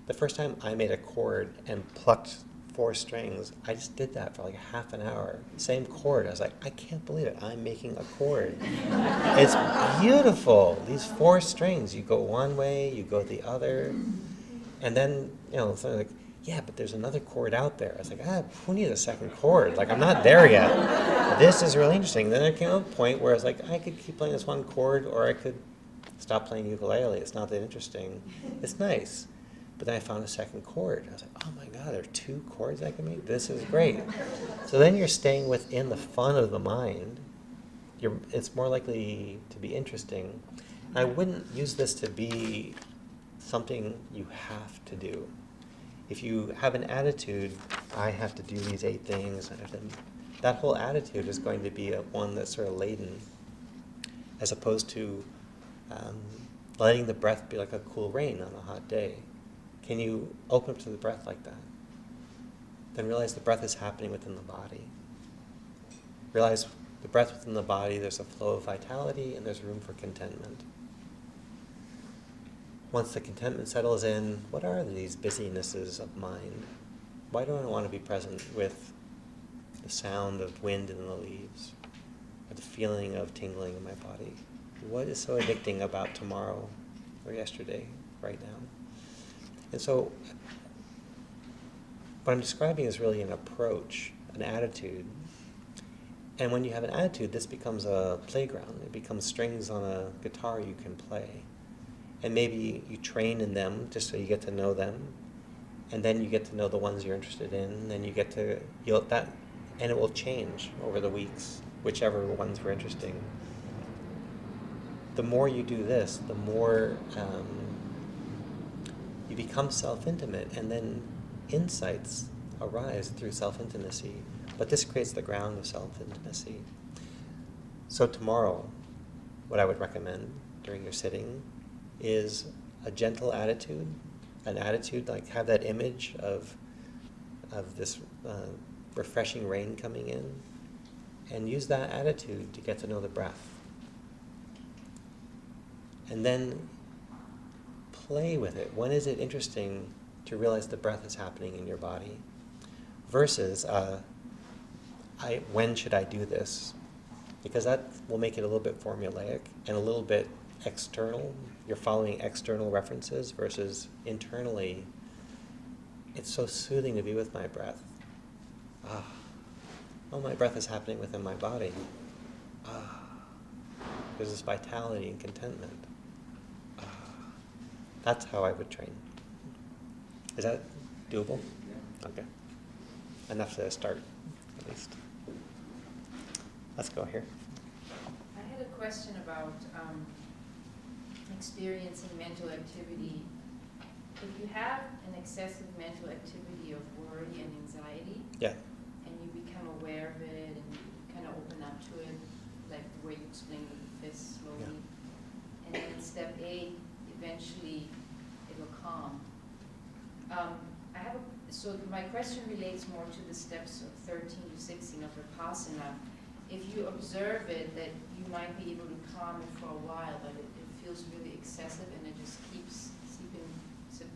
the first time I made a chord and plucked 4 strings, I just did that for half an hour. Same chord. I was like, I can't believe it. I'm making a chord. It's beautiful. These 4 strings. You go one way, you go the other, and then something like, yeah, but there's another chord out there. I was like, who needs a second chord? I'm not there yet. This is really interesting. Then there came a point where I was like, I could keep playing this one chord, or I could stop playing ukulele. It's not that interesting. It's nice. But then I found a second chord. I was like, oh my God, there are 2 chords I can make? This is great. So then you're staying within the fun of the mind. It's more likely to be interesting. And I wouldn't use this to be something you have to do. If you have an attitude, I have to do these 8 things, that whole attitude is going to be one that's sort of laden, as opposed to letting the breath be like a cool rain on a hot day. Can you open up to the breath like that? Then realize the breath is happening within the body. Realize the breath within the body, there's a flow of vitality and there's room for contentment. once the contentment settles in, what are these busynesses of mind? Why don't I want to be present with the sound of wind in the leaves, or the feeling of tingling in my body? What is so addicting about tomorrow or yesterday, right now? And so what I'm describing is really an approach, an attitude. And when you have an attitude, this becomes a playground. It becomes strings on a guitar you can play. And maybe you train in them just so you get to know them. And then you get to know the ones you're interested in. And then and it will change over the weeks, whichever ones were interesting. The more you do this, the more you become self-intimate, and then insights arise through self-intimacy. But this creates the ground of self-intimacy. So tomorrow, what I would recommend during your sitting is a gentle attitude, an attitude like have that image of this refreshing rain coming in, and use that attitude to get to know the breath. And then play with it. When is it interesting to realize the breath is happening in your body? Versus, when should I do this? Because that will make it a little bit formulaic and a little bit external. You're following external references versus internally. It's so soothing to be with my breath. My breath is happening within my body. There's this vitality and contentment. That's how I would train. Is that doable? Yeah. Okay. Enough to start, at least. Let's go here. I had a question about experiencing mental activity. If you have an excessive mental activity of worry and anxiety, Yeah. and you become aware of it and you kind of open up to it, like the way you explained with the fist slowly, and then in step 8, eventually it will calm. So my question relates more to the steps of 13 to 16 of Vipassana. If you observe it, that you might be able to calm it for a while, but it feels really excessive and it just keeps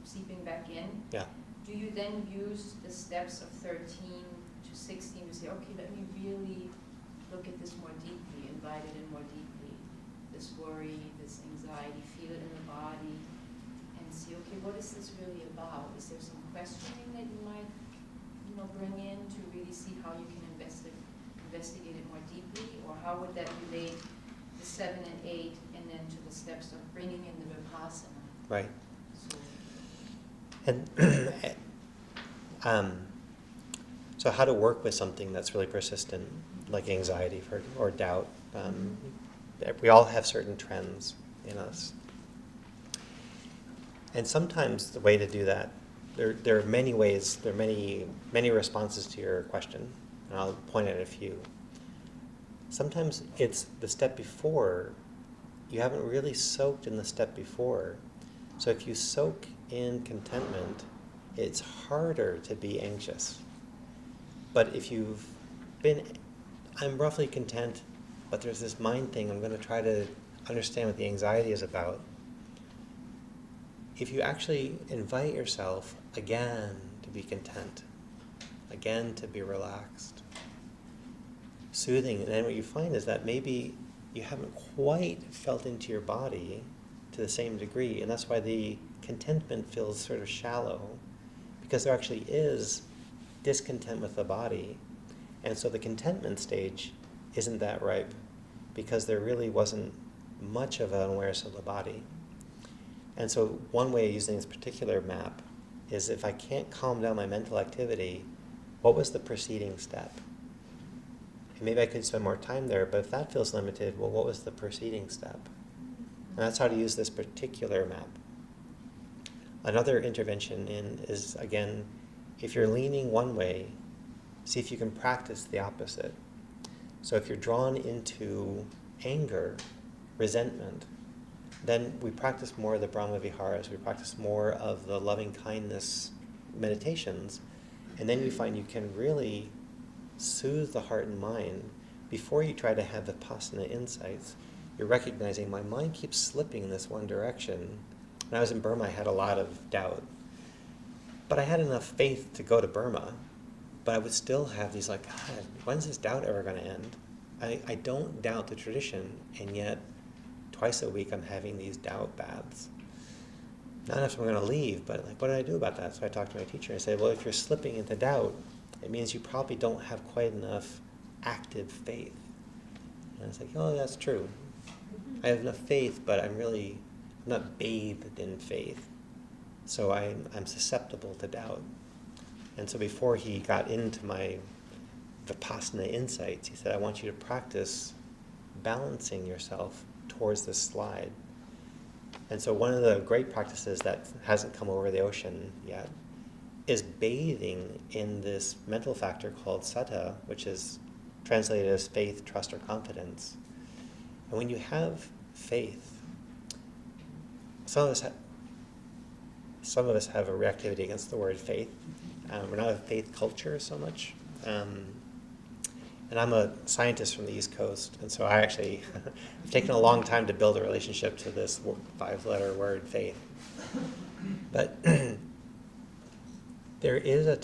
seeping back in. Yeah. Do you then use the steps of 13 to 16 to say, okay, let me really look at this more deeply, invite it in more deeply, this worry, this anxiety, feel it in the body, and see, okay, what is this really about? Is there some questioning that you might, bring in to really see how you can investigate it more deeply, or how would that relate to 7 and 8, and then to the steps of bringing in the Vipassana? Right. So, And so how to work with something that's really persistent, like anxiety or doubt. We all have certain trends in us. And sometimes the way to do that, there are many ways, there are many responses to your question, and I'll point at a few. Sometimes it's the step before, you haven't really soaked in the step before. So if you soak in contentment, it's harder to be anxious. But if you've been, I'm roughly content, but there's this mind thing, I'm going to try to understand what the anxiety is about. If you actually invite yourself again to be content, again to be relaxed, soothing, and then what you find is that maybe you haven't quite felt into your body to the same degree, and that's why the contentment feels sort of shallow, because there actually is discontent with the body, and so the contentment stage isn't that ripe, because there really wasn't much of an awareness of the body. And so one way of using this particular map is if I can't calm down my mental activity, what was the preceding step? And maybe I could spend more time there, but if that feels limited, well, what was the preceding step? And that's how to use this particular map. Another intervention is, again, if you're leaning one way, see if you can practice the opposite. So if you're drawn into anger, resentment, then we practice more of the Brahma Viharas, we practice more of the loving kindness meditations, and then you find you can really soothe the heart and mind before you try to have Vipassana insights. You're recognizing my mind keeps slipping in this one direction. When I was in Burma, I had a lot of doubt. But I had enough faith to go to Burma. But I would still have these like, God, when's this doubt ever going to end? I don't doubt the tradition, and yet twice a week I'm having these doubt baths. Not enough I'm going to leave, but like, what do I do about that? So I talked to my teacher and I said, well, if you're slipping into doubt, it means you probably don't have quite enough active faith. And I was like, oh, that's true. I have enough faith, but I'm not bathed in faith. So I'm susceptible to doubt. And so before he got into my Vipassana insights, he said, I want you to practice balancing yourself towards this slide. And so one of the great practices that hasn't come over the ocean yet is bathing in this mental factor called saddha, which is translated as faith, trust, or confidence. And when you have faith, some of us have a reactivity against the word faith. We're not a faith culture so much. And I'm a scientist from the East Coast, and so I actually have taken a long time to build a relationship to this 5-letter word, faith. But there is a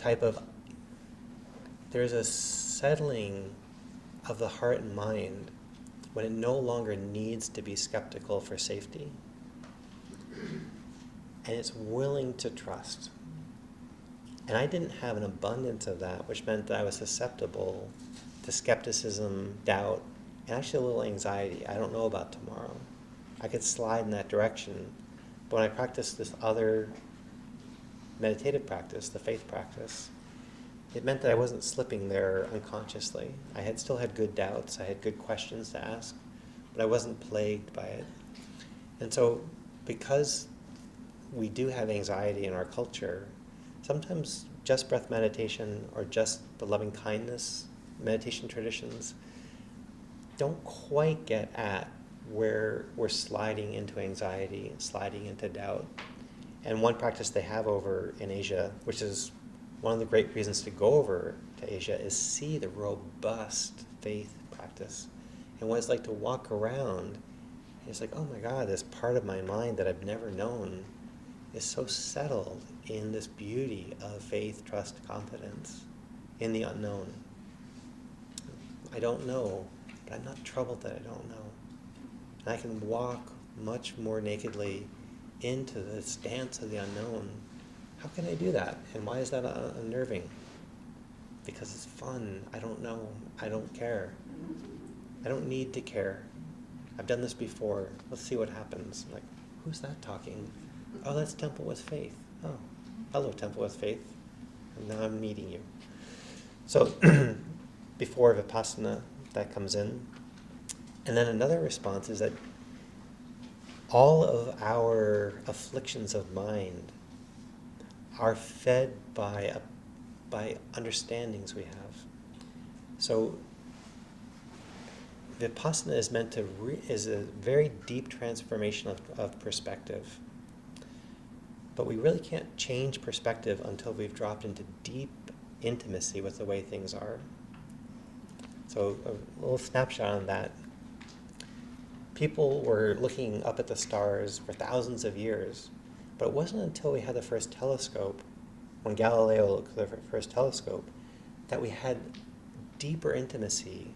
settling of the heart and mind when it no longer needs to be skeptical for safety. And it's willing to trust. And I didn't have an abundance of that, which meant that I was susceptible to skepticism, doubt, and actually a little anxiety. I don't know about tomorrow. I could slide in that direction. But when I practiced this other meditative practice, the faith practice, it meant that I wasn't slipping there unconsciously. I still had good doubts. I had good questions to ask, but I wasn't plagued by it. And so because we do have anxiety in our culture, sometimes just breath meditation or just the loving kindness meditation traditions don't quite get at where we're sliding into anxiety and sliding into doubt. And one practice they have over in Asia, which is one of the great reasons to go over to Asia, is see the robust faith practice. And what it's like to walk around, and it's like, oh my God, this part of my mind that I've never known is so settled in this beauty of faith, trust, confidence in the unknown. I don't know, but I'm not troubled that I don't know. And I can walk much more nakedly into the stance of the unknown. How can I do that? And why is that unnerving? Because it's fun. I don't know. I don't care. I don't need to care. I've done this before. Let's see what happens. Like, who's that talking? Oh, that's Temple with Faith. Oh, hello, Temple with Faith. And now I'm meeting you. So before Vipassana, that comes in. And then another response is that all of our afflictions of mind are fed by understandings we have. So Vipassana is meant to is a very deep transformation of perspective. But we really can't change perspective until we've dropped into deep intimacy with the way things are. So a little snapshot on that. People were looking up at the stars for thousands of years, but it wasn't until we had the first telescope, when Galileo looked at the first telescope, that we had deeper intimacy,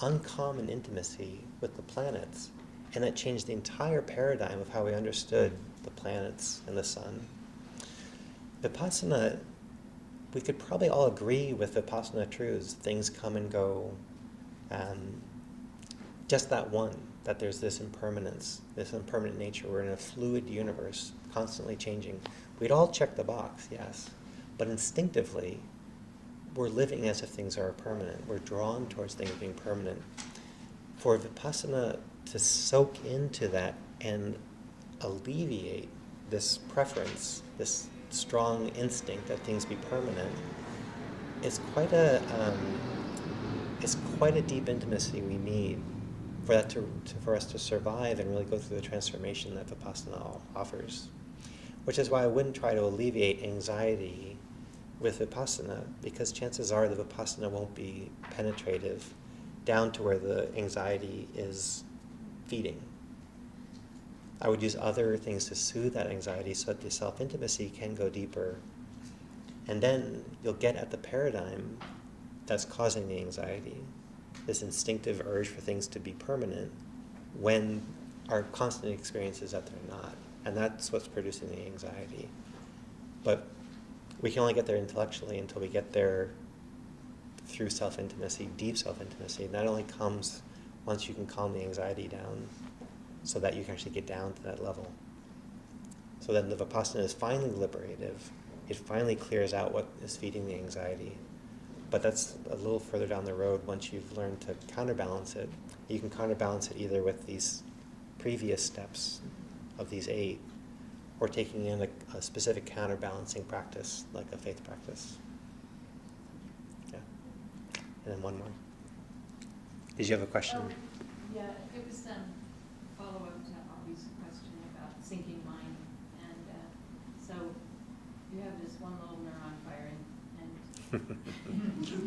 uncommon intimacy with the planets, and that changed the entire paradigm of how we understood the planets and the sun. Vipassana, we could probably all agree with Vipassana truths. Things come and go. Just that one, that there's this impermanence, this impermanent nature. We're in a fluid universe, constantly changing. We'd all check the box, yes. But instinctively, we're living as if things are permanent. We're drawn towards things being permanent. For Vipassana to soak into that and alleviate this preference, this strong instinct that things be permanent, is quite a deep intimacy we need for that for us to survive and really go through the transformation that Vipassana offers. Which is why I wouldn't try to alleviate anxiety with Vipassana, because chances are the Vipassana won't be penetrative down to where the anxiety is feeding. I would use other things to soothe that anxiety so that the self-intimacy can go deeper. And then you'll get at the paradigm that's causing the anxiety, this instinctive urge for things to be permanent when our constant experience is that they're not. And that's what's producing the anxiety. But we can only get there intellectually until we get there through self-intimacy, deep self-intimacy. And that only comes once you can calm the anxiety down so that you can actually get down to that level. So then the Vipassana is finally liberative. It finally clears out what is feeding the anxiety. But that's a little further down the road once you've learned to counterbalance it. You can counterbalance it either with these previous steps of these 8, or taking in a specific counterbalancing practice, like a faith practice. Yeah. And then one more. Did you have a question? Yeah, it was follow-up to Avi's question about sinking mind. And so you have this one little neuron firing, and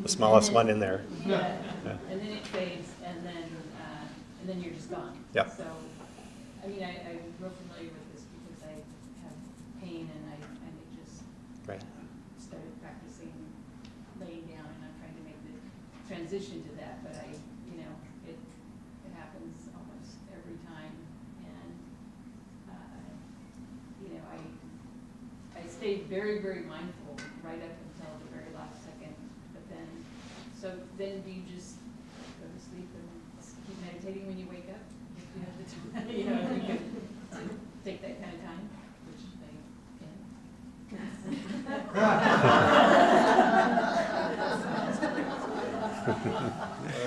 The smallest one in there. Yeah, Yeah. and then it fades, and then you're just gone. Yeah. So, I mean, I'm real familiar with this because I have pain, and I just Right. started practicing laying down, and I'm trying to make the transition to that, but it happens almost every time, and I stayed very, very mindful right up until the very last second, but then do you just go to sleep and keep meditating when you wake up? If you have the time, if you can take that kind of time, which I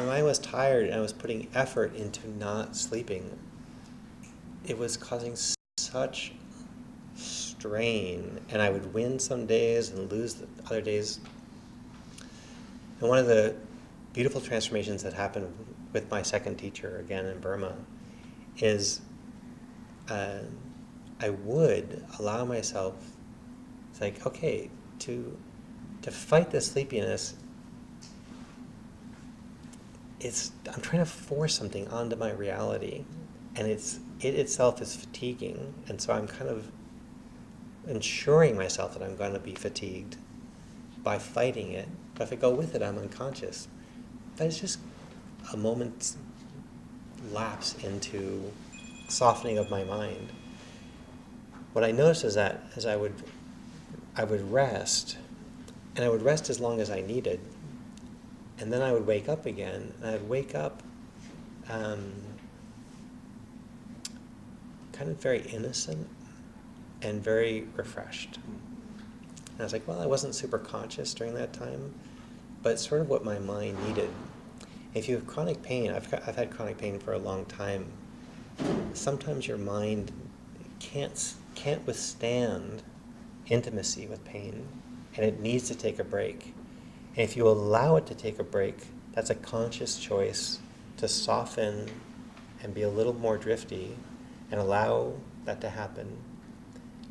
When I was tired and I was putting effort into not sleeping, it was causing such strain, and I would win some days and lose the other days. And one of the beautiful transformations that happened with my second teacher, again in Burma, is I would allow myself, it's like, okay, to fight this sleepiness, I'm trying to force something onto my reality, and it itself is fatiguing, and so I'm kind of ensuring myself that I'm going to be fatigued by fighting it. But if I go with it, I'm unconscious. But it's just a moment's lapse into softening of my mind. What I noticed is that as I would rest, and I would rest as long as I needed, and then I would wake up again, and I'd wake up kind of very innocent and very refreshed. And I was like, well, I wasn't super conscious during that time, but it's sort of what my mind needed. If you have chronic pain, I've had chronic pain for a long time, sometimes your mind can't withstand intimacy with pain, and it needs to take a break. And if you allow it to take a break, that's a conscious choice to soften and be a little more drifty and allow that to happen.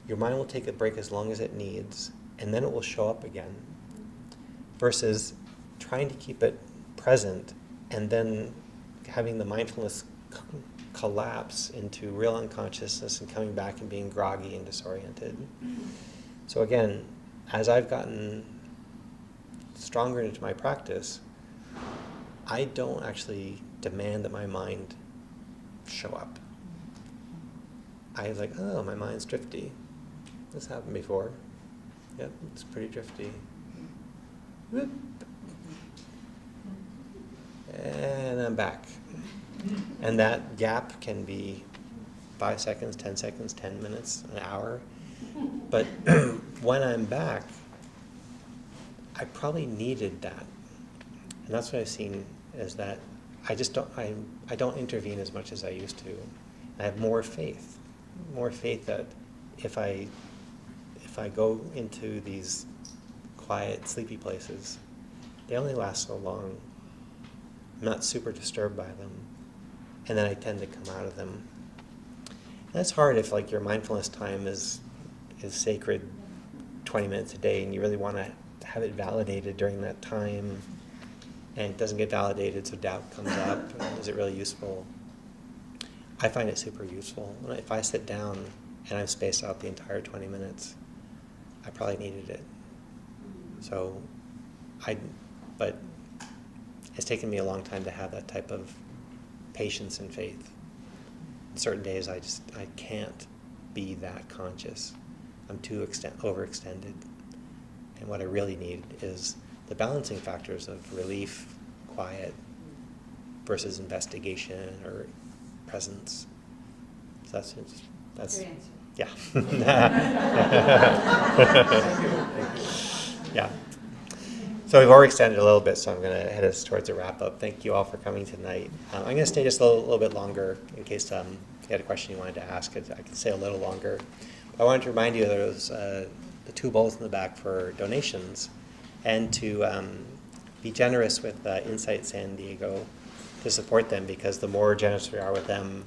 Your mind will take a break as long as it needs, and then it will show up again. Versus trying to keep it present and then having the mindfulness collapse into real unconsciousness and coming back and being groggy and disoriented. So again, as I've gotten stronger into my practice, I don't actually demand that my mind show up. I was like, oh, my mind's drifty. This happened before. Yep, it's pretty drifty. Whoop. And I'm back. And that gap can be 5 seconds, 10 seconds, 10 minutes, an hour. But when I'm back, I probably needed that. And that's what I've seen, is that I don't intervene as much as I used to. I have more faith that if I go into these quiet, sleepy places, they only last so long. I'm not super disturbed by them, and then I tend to come out of them. And that's hard if your mindfulness time is sacred, 20 minutes a day, and you really want to have it validated during that time, and it doesn't get validated, so doubt comes up. Is it really useful? I find it super useful. If I sit down and I'm spaced out the entire 20 minutes, I probably needed it. So, but it's taken me a long time to have that type of patience and faith. Certain days I can't be that conscious. I'm too overextended. And what I really need is the balancing factors of relief, quiet, versus investigation or presence. So that's Good answer. yeah. Yeah. So we've overextended a little bit, so I'm going to head us towards a wrap up. Thank you all for coming tonight. I'm going to stay just a little bit longer in case you had a question you wanted to ask. I can stay a little longer. I wanted to remind you there was the 2 bowls in the back for donations, and to be generous with Insight San Diego to support them, because the more generous we are with them,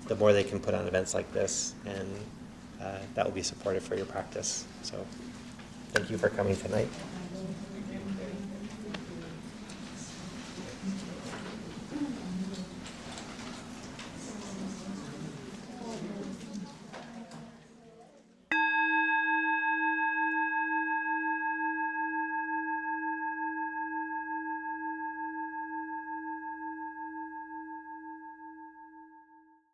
the more they can put on events like this, and that will be supportive for your practice. So thank you for coming tonight.